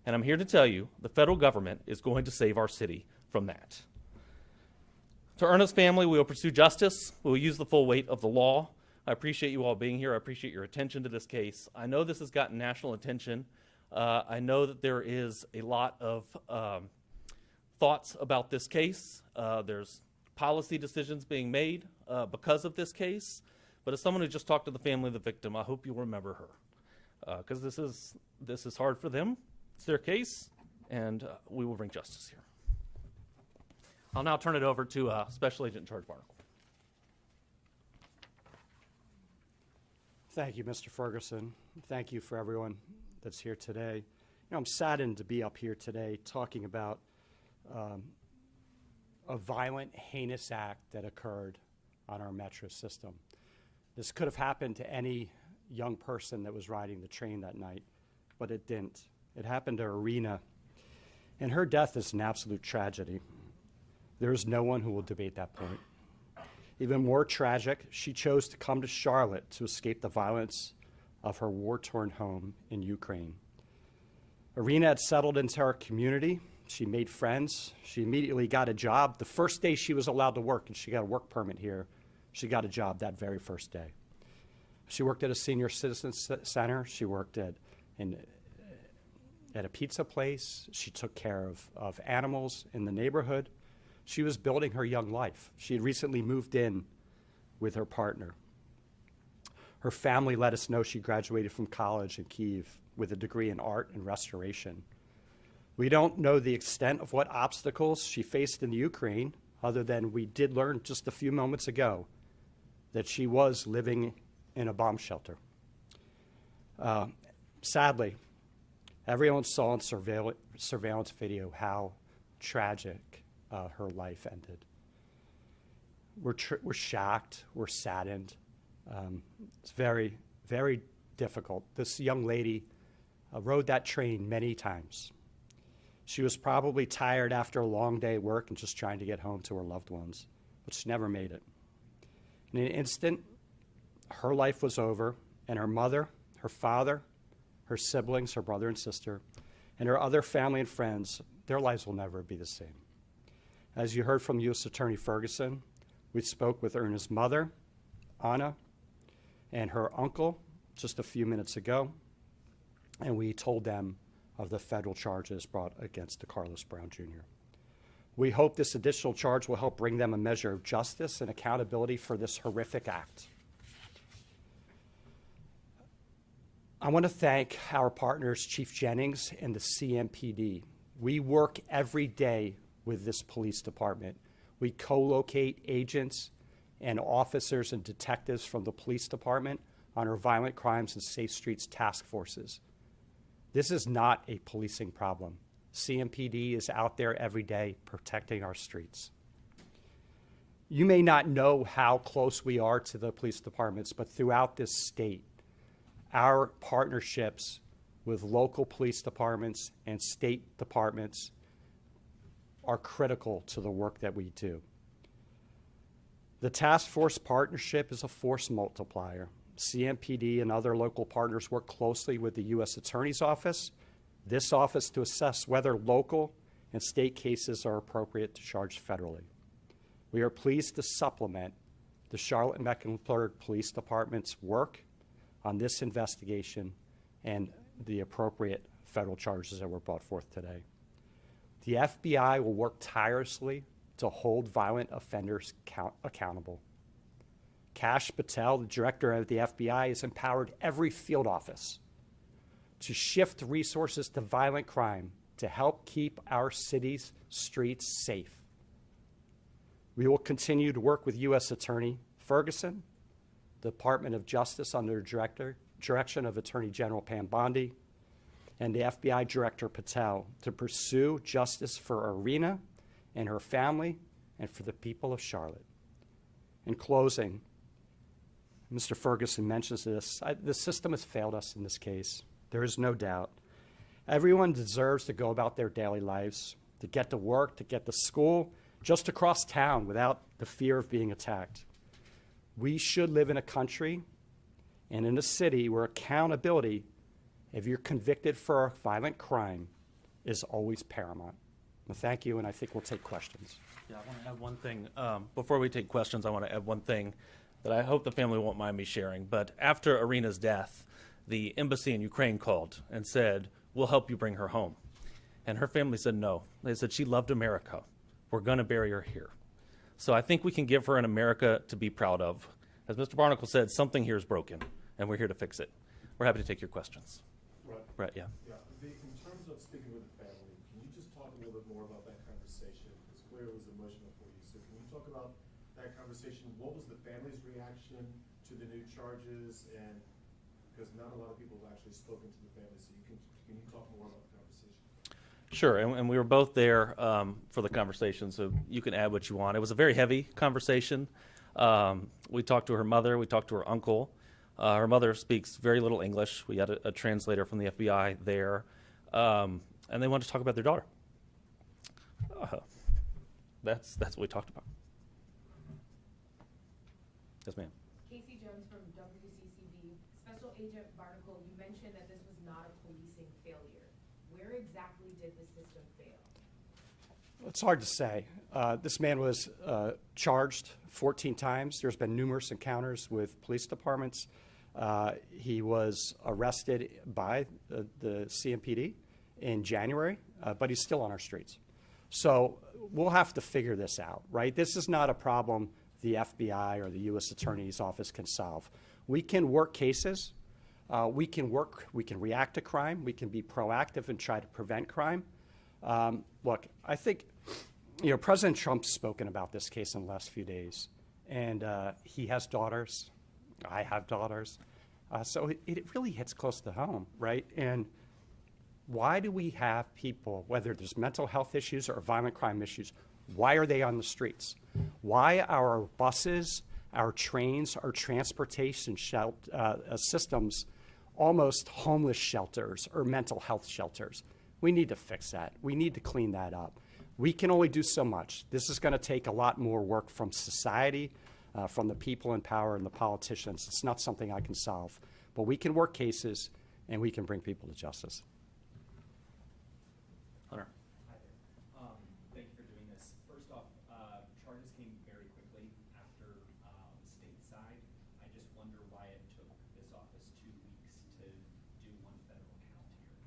And I'm here to tell you, the federal government is going to save our city from that. To Erna's family, we will pursue justice. We will use the full weight of the law. I appreciate you all being here. I appreciate your attention to this case. I know this has gotten national attention. I know that there is a lot of thoughts about this case. There's policy decisions being made because of this case. But as someone who just talked to the family of the victim, I hope you'll remember her. Because this is hard for them. It's their case, and we will bring justice here. I'll now turn it over to Special Agent in Charge Barnacle. Thank you, Mr. Ferguson. Thank you for everyone that's here today. You know, I'm saddened to be up here today talking about a violent, heinous act that occurred on our metro system. This could have happened to any young person that was riding the train that night, but it didn't. It happened to Irina, and her death is an absolute tragedy. There is no one who will debate that point. Even more tragic, she chose to come to Charlotte to escape the violence of her war-torn home in Ukraine. Irina had settled into her community. She made friends. She immediately got a job. The first day she was allowed to work, and she got a work permit here, she got a job that very first day. She worked at a senior citizen center. She worked at a pizza place. She took care of animals in the neighborhood. She was building her young life. She had recently moved in with her partner. Her family let us know she graduated from college in Kyiv with a degree in art and restoration. We don't know the extent of what obstacles she faced in the Ukraine, other than we did learn just a few moments ago that she was living in a bomb shelter. Sadly, everyone saw in surveillance video how tragic her life ended. We're shocked, we're saddened. It's very, very difficult. This young lady rode that train many times. She was probably tired after a long day at work and just trying to get home to her loved ones, but she never made it. In an instant, her life was over, and her mother, her father, her siblings, her brother and sister, and her other family and friends, their lives will never be the same. As you heard from U.S. Attorney Ferguson, we spoke with Erna's mother, Anna, and her uncle just a few minutes ago, and we told them of the federal charges brought against DeCarlos Brown Jr. We hope this additional charge will help bring them a measure of justice and accountability for this horrific act. I want to thank our partners, Chief Jennings and the CMPD. We work every day with this police department. We co-locate agents and officers and detectives from the police department on our violent crimes and safe streets task forces. This is not a policing problem. CMPD is out there every day protecting our streets. You may not know how close we are to the police departments, but throughout this state, our partnerships with local police departments and state departments are critical to the work that we do. The task force partnership is a force multiplier. CMPD and other local partners work closely with the U.S. Attorney's Office, this office, to assess whether local and state cases are appropriate to charge federally. We are pleased to supplement the Charlotte and Mecklenburg Police Department's work on this investigation and the appropriate federal charges that were brought forth today. The FBI will work tirelessly to hold violent offenders accountable. Kash Patel, the director of the FBI, has empowered every field office to shift resources to violent crime to help keep our city's streets safe. We will continue to work with U.S. Attorney Ferguson, the Department of Justice under direction of Attorney General Pam Bondi, and the FBI Director Patel to pursue justice for Irina and her family and for the people of Charlotte. In closing, Mr. Ferguson mentions this. The system has failed us in this case. There is no doubt. Everyone deserves to go about their daily lives, to get to work, to get to school, just across town without the fear of being attacked. We should live in a country and in a city where accountability, if you're convicted for a violent crime, is always paramount. Well, thank you, and I think we'll take questions. Yeah, I want to add one thing. Before we take questions, I want to add one thing that I hope the family won't mind me sharing. But after Irina's death, the embassy in Ukraine called and said, "We'll help you bring her home." And her family said no. They said she loved America. We're going to bury her here. So I think we can give her an America to be proud of. As Mr. Barnacle said, something here is broken, and we're here to fix it. We're happy to take your questions. Right, yeah. In terms of speaking with the family, can you just talk a little bit more about that conversation? It's clear it was emotional for you. So can you talk about that conversation? What was the family's reaction to the new charges? And because not a lot of people have actually spoken to the family, so can you talk more about the conversation? Sure, and we were both there for the conversation, so you can add what you want. It was a very heavy conversation. We talked to her mother, we talked to her uncle. Her mother speaks very little English. We had a translator from the FBI there, and they wanted to talk about their daughter. That's what we talked about. Yes, ma'am. Casey Jones from WCCB. Special Agent Barnacle, you mentioned that this was not a policing failure. Where exactly did the system fail? It's hard to say. This man was charged 14 times. There's been numerous encounters with police departments. He was arrested by the CMPD in January, but he's still on our streets. So we'll have to figure this out, right? This is not a problem the FBI or the U.S. Attorney's Office can solve. We can work cases. We can react to crime. We can be proactive and try to prevent crime. Look, I think, President Trump's spoken about this case in the last few days, and he has daughters. I have daughters. So it really hits close to home, right? And why do we have people, whether there's mental health issues or violent crime issues, why are they on the streets? Why are our buses, our trains, our transportation systems almost homeless shelters or mental health shelters? We need to fix that. We need to clean that up. We can only do so much. This is going to take a lot more work from society, from the people in power and the politicians. It's not something I can solve. But we can work cases, and we can bring people to justice. Hunter. Hi there. Thank you for doing this. First off, charges came very quickly after the state side. I just wonder why it took this office 2 weeks to do one federal count here.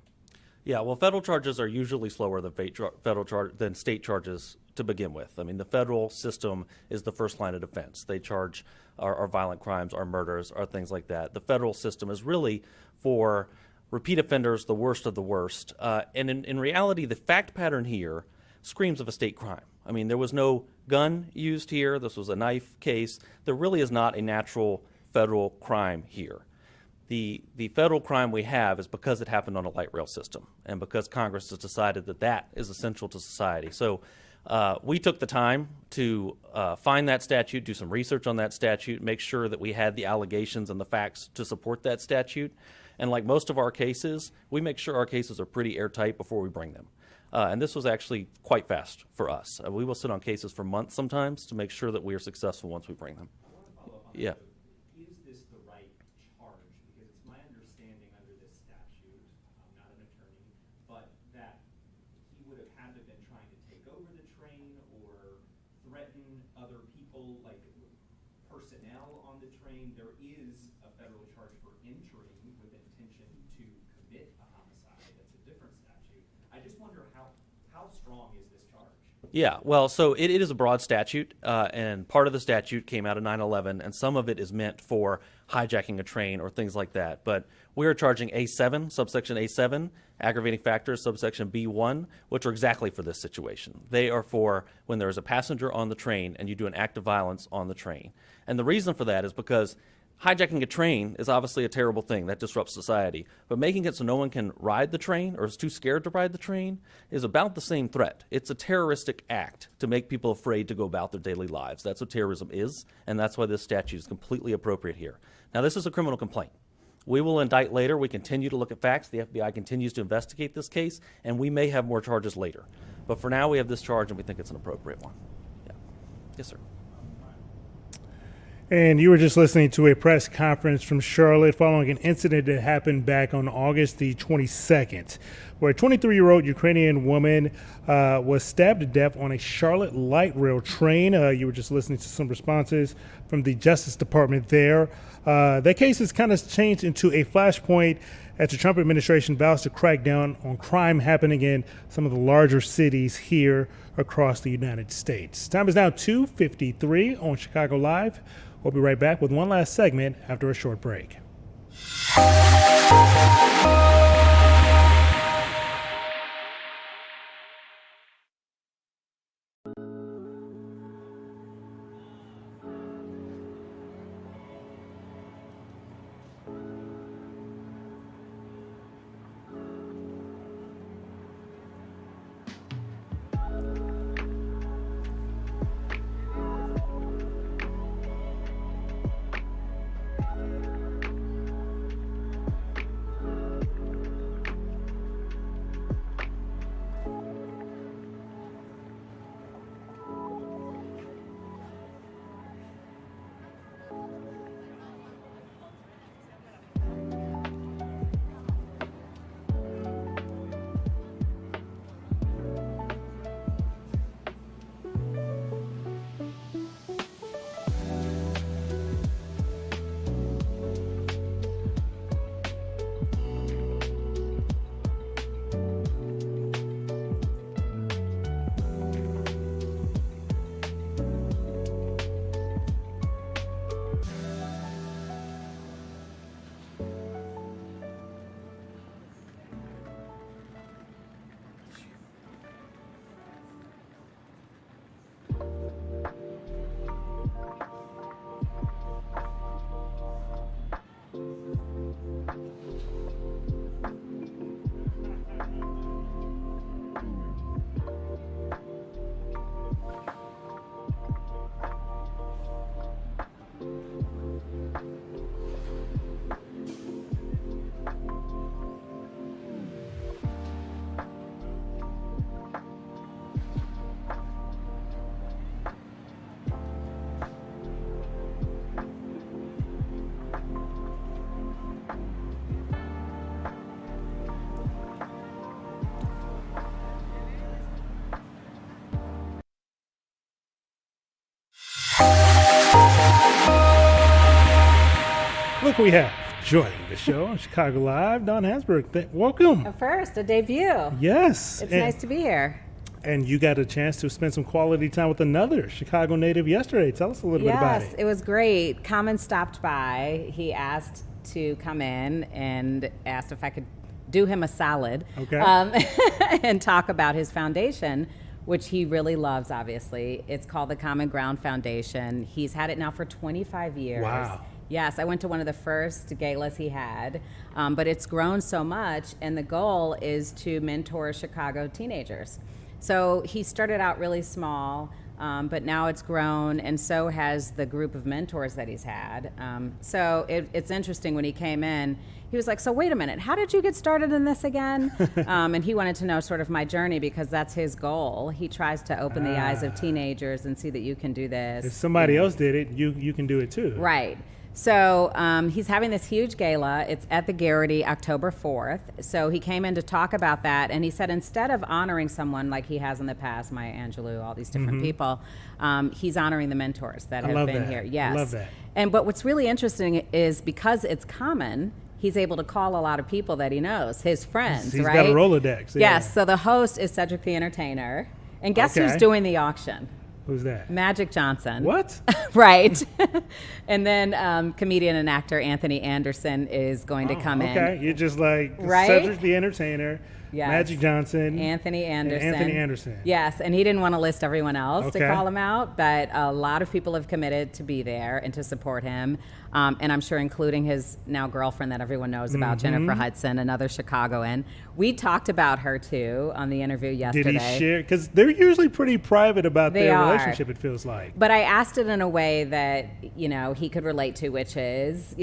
Yeah, well, federal charges are usually slower than state charges to begin with. I mean, the federal system is the first line of defense. They charge our violent crimes, our murders, our things like that. The federal system is really for repeat offenders, the worst of the worst. And in reality, the fact pattern here screams of a state crime. I mean, there was no gun used here. This was a knife case. There really is not a natural federal crime here. The federal crime we have is because it happened on a light rail system and because Congress has decided that that is essential to society. So we took the time to find that statute, do some research on that statute, make sure that we had the allegations and the facts to support that statute. And like most of our cases, we make sure our cases are pretty airtight before we bring them. And this was actually quite fast for us. We will sit on cases for months sometimes to make sure that we are successful once we bring them. Yeah. Is this the right charge? Because it's my understanding under this statute, I'm not an attorney, but that he would have had to have been trying to take over the train or threaten other people, like personnel on the train. There is a federal charge for entering with intention to commit a homicide. That's a different statute. I just wonder how strong is this charge? Yeah, well, so it is a broad statute, and part of the statute came out of 9/11, and some of it is meant for hijacking a train or things like that. But we are charging A7, subsection A7, aggravating factors, subsection B1, which are exactly for this situation. They are for when there is a passenger on the train and you do an act of violence on the train. And the reason for that is because hijacking a train is obviously a terrible thing that disrupts society, but making it so no one can ride the train or is too scared to ride the train is about the same threat. It's a terroristic act to make people afraid to go about their daily lives. That's what terrorism is, and that's why this statute is completely appropriate here. Now, this is a criminal complaint. We will indict later. We continue to look at facts. The FBI continues to investigate this case, and we may have more charges later. But for now, we have this charge, and we think it's an appropriate one. Yeah. Yes, sir. And you were just listening to a press conference from Charlotte following an incident that happened back on August the 22nd, where a 23-year-old Ukrainian woman was stabbed to death on a Charlotte light rail train. You were just listening to some responses from the Justice Department there. That case has kind of changed into a flashpoint as the Trump administration vows to crack down on crime happening in some of the larger cities here across the United States. Time is now 2:53 on Chicago Live. We'll be right back with one last segment after a short break. Look, we have joining the show on Chicago Live, Don Hansberg. Welcome. A debut. Yes. It's nice to be here. And you got a chance to spend some quality time with another Chicago native yesterday. Tell us a little bit about it. Yes, it was great. Common stopped by. He asked to come in and asked if I could do him a solid and talk about his foundation, which he really loves, obviously. It's called the Common Ground Foundation. He's had it now for 25 years. Wow. Yes, I went to one of the first galas he had, but it's grown so much, and the goal is to mentor Chicago teenagers. So he started out really small, but now it's grown, and so has the group of mentors that he's had. So it's interesting when he came in, he was like, so wait a minute, how did you get started in this again? And he wanted to know sort of my journey because that's his goal. He tries to open the eyes of teenagers and see that you can do this. If somebody else did it, you can do it too. Right. So he's having this huge gala. It's at the Garrity October 4th. So he came in to talk about that, and he said instead of honoring someone like he has in the past, Maya Angelou, all these different people, he's honoring the mentors that have been here. Yes. I love that. But what's really interesting is because it's common, he's able to call a lot of people that he knows, his friends, He's right? got a Rolodex. Yeah. Yes. So the host is Cedric the Entertainer. And guess who's doing the auction? Who's that? Magic Johnson. What? Right. And then comedian and actor Anthony Anderson is going to come in. Okay, you're just like Right? Cedric the Entertainer, Yes. Magic Johnson, Anthony Anderson. and Anthony Anderson. Yes, and he didn't want to list everyone else to Okay. call him out, but a lot of people have committed to be there and to support him. And I'm sure including his now girlfriend that everyone knows about, Jennifer Hudson, another Chicagoan. We talked about her too on the interview yesterday. Did he share? Because they're usually pretty private about They their are. relationship, it feels like. But I asked it in a way that, he could relate to, which is,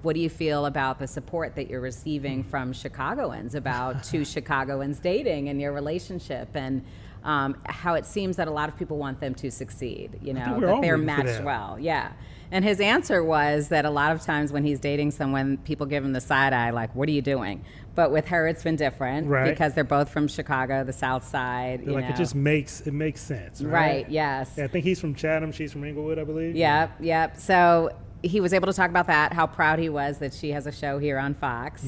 what do you feel about the support that you're receiving from Chicagoans about two Chicagoans dating and your relationship, and how it seems that a lot of people want them to succeed, we're that all they're rooting for matched that. well. Yeah. And his answer was that a lot of times when he's dating someone, people give him the side eye, like, what are you doing? But with her, it's been different because they're both from Chicago, the South Side. They're like, it just makes sense. Right, yes. Yeah, I think he's from Chatham. She's from Inglewood, I believe. Yep. So he was able to talk about that, how proud he was that she has a show here on Fox.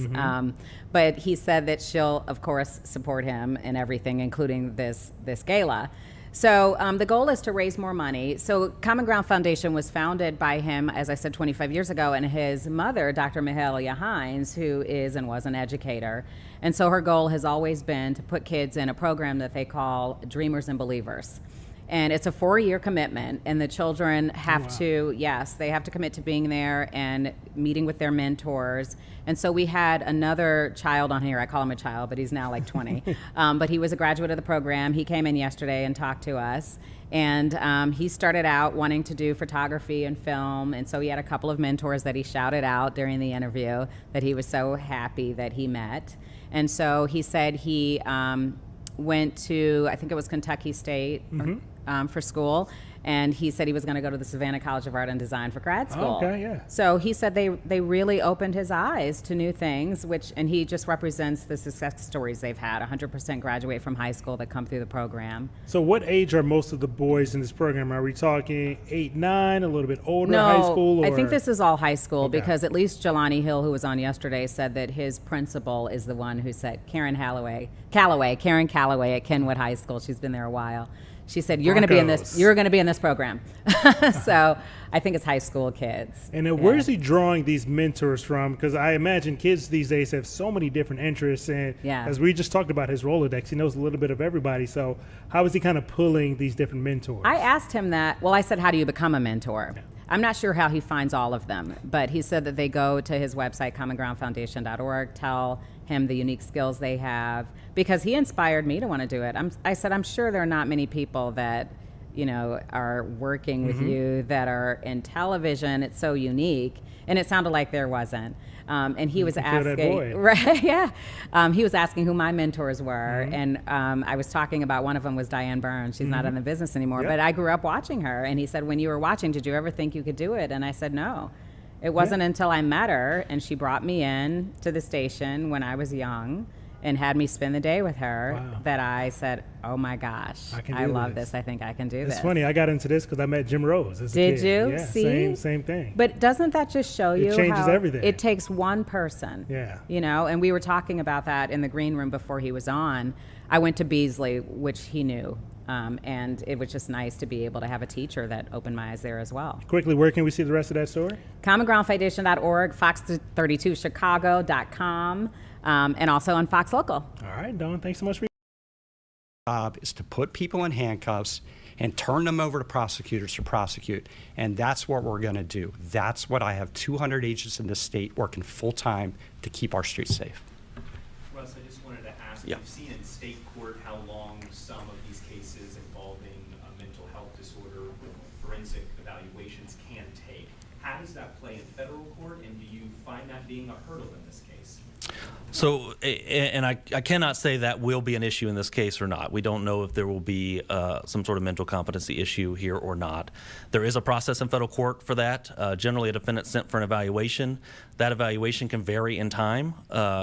But he said that she'll, of course, support him in everything, including this gala. So the goal is to raise more money. So Common Ground Foundation was founded by him, as I said, 25 years ago, and his mother, Dr. Mahalia Hines, who is and was an educator. And so her goal has always been to put kids in a program that they call Dreamers and Believers. And it's a 4-year commitment, and the children have to, they have to commit to being there and meeting with their mentors. And so we had another child on here. I call him a child, but he's now like 20. But he was a graduate of the program. He came in yesterday and talked to us. And he started out wanting to do photography and film. And so he had a couple of mentors that he shouted out during the interview that he was so happy that he met. And so he said he went to, I think it was Kentucky State, for school, and he said he was going to go to the Savannah College of Art and Design for grad school. So he said they really opened his eyes to new things, and he just represents the success stories they've had. 100% graduate from high school that come through the program. So what age are most of the boys in this program? Are we talking 8, 9, a little bit older, high school? Or? I think this is all high school because at least Jelani Hill, who was on yesterday, said that his principal is the one who said, Karen Calloway at Kenwood High School. She's been there a while. She said, you're going to be in this. You're going to be in this program. So I think it's high school kids. And then where is he drawing these mentors from? Because I imagine kids these days have so many different interests. And as we just talked about his Rolodex, he knows a little bit of everybody. So how is he kind of pulling these different mentors? I asked him that. Well, I said, how do you become a mentor? I'm not sure how he finds all of them, but he said that they go to his website, commongroundfoundation.org, tell him the unique skills they have, because he inspired me to want to do it. I said, I'm sure there are not many people that, are working with you that are in television. It's so unique. And it sounded like there wasn't. And he was asking, right? Yeah. He was asking who my mentors were. And I was talking about one of them was Diane Burns. She's not in the business anymore, but I grew up watching her. And he said, when you were watching, did you ever think you could do it? And I said, no. It wasn't until I met her and she brought me in to the station when I was young and had me spend the day with her that I said, oh my gosh, I love this. I think I can do this. It's funny. I got into this because I met Jim Rose as a kid. Did you? Yeah, See? Same thing. But doesn't that just show you it changes how everything. It takes one person. Yeah. And we were talking about that in the green room before he was on. I went to Beasley, which he knew. And it was just nice to be able to have a teacher that opened my eyes there as well. Quickly, where can we see the rest of that story? CommonGroundFoundation.org, Fox32Chicago.com, and also on Fox Local. All right, Dawn, thanks so much for job is to put people in handcuffs and turn them over to prosecutors to prosecute. And that's what we're going to do. That's what I have 200 agents in this state working full time to keep our streets safe. Russ, I just wanted to ask, Yeah. you've seen in state court how long some of these cases involving a mental health disorder with forensic evaluations can take. How does that play in federal court, and do you find that being a hurdle in this case? So, and I cannot say that will be an issue in this case or not. We don't know if there will be some sort of mental competency issue here or not. There is a process in federal court for that. Generally, a defendant sent for an evaluation. That evaluation can vary in time.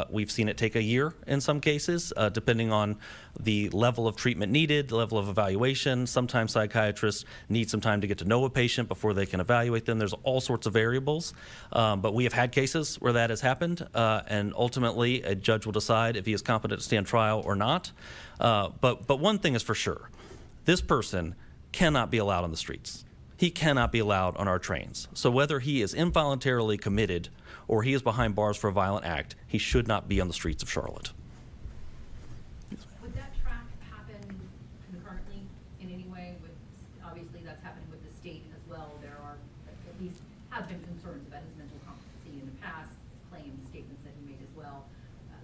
We've seen it take a year in some cases, depending on the level of treatment needed, the level of evaluation. Sometimes psychiatrists need some time to get to know a patient before they can evaluate them. There's all sorts of variables, but we have had cases where that has happened, and ultimately a judge will decide if he is competent to stand trial or not. But one thing is for sure, this person cannot be allowed on the streets. He cannot be allowed on our trains. So whether he is involuntarily committed or he is behind bars for a violent act, he should not be on the streets of Charlotte. Would that track happen concurrently in any way? Obviously that's happening with the state as well. There are, at least have been concerns about his mental competency in the past, claims, statements that he made as well.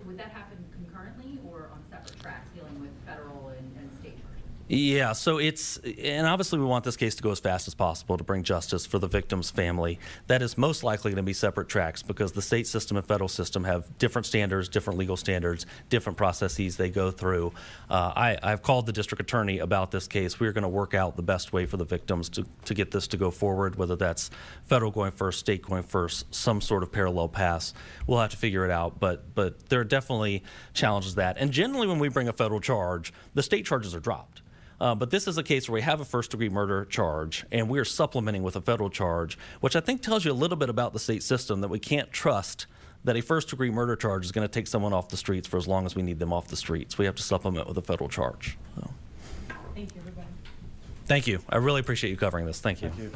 Would that happen concurrently or on separate tracks dealing with federal and state charges? Yeah, so and obviously we want this case to go as fast as possible to bring justice for the victim's family. That is most likely going to be separate tracks because the state system and federal system have different standards, different legal standards, different processes they go through. I've called the district attorney about this case. We're going to work out the best way for the victims to get this to go forward, whether that's federal going first, state going first, some sort of parallel paths. We'll have to figure it out, but there are definitely challenges to that. And generally when we bring a federal charge, the state charges are dropped. But this is a case where we have a first-degree murder charge, and we're supplementing with a federal charge, which I think tells you a little bit about the state system, that we can't trust that a first-degree murder charge is going to take someone off the streets for as long as we need them off the streets. We have to supplement with a federal charge. So. Thank you, everybody. Thank you. I really appreciate you covering this. Thank you. Thank you.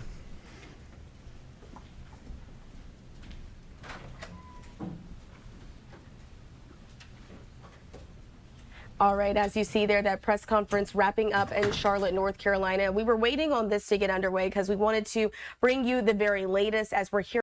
All right, as you see there, that press conference wrapping up in Charlotte, North Carolina. We were waiting on this to get underway because we wanted to bring you the very latest as we're here.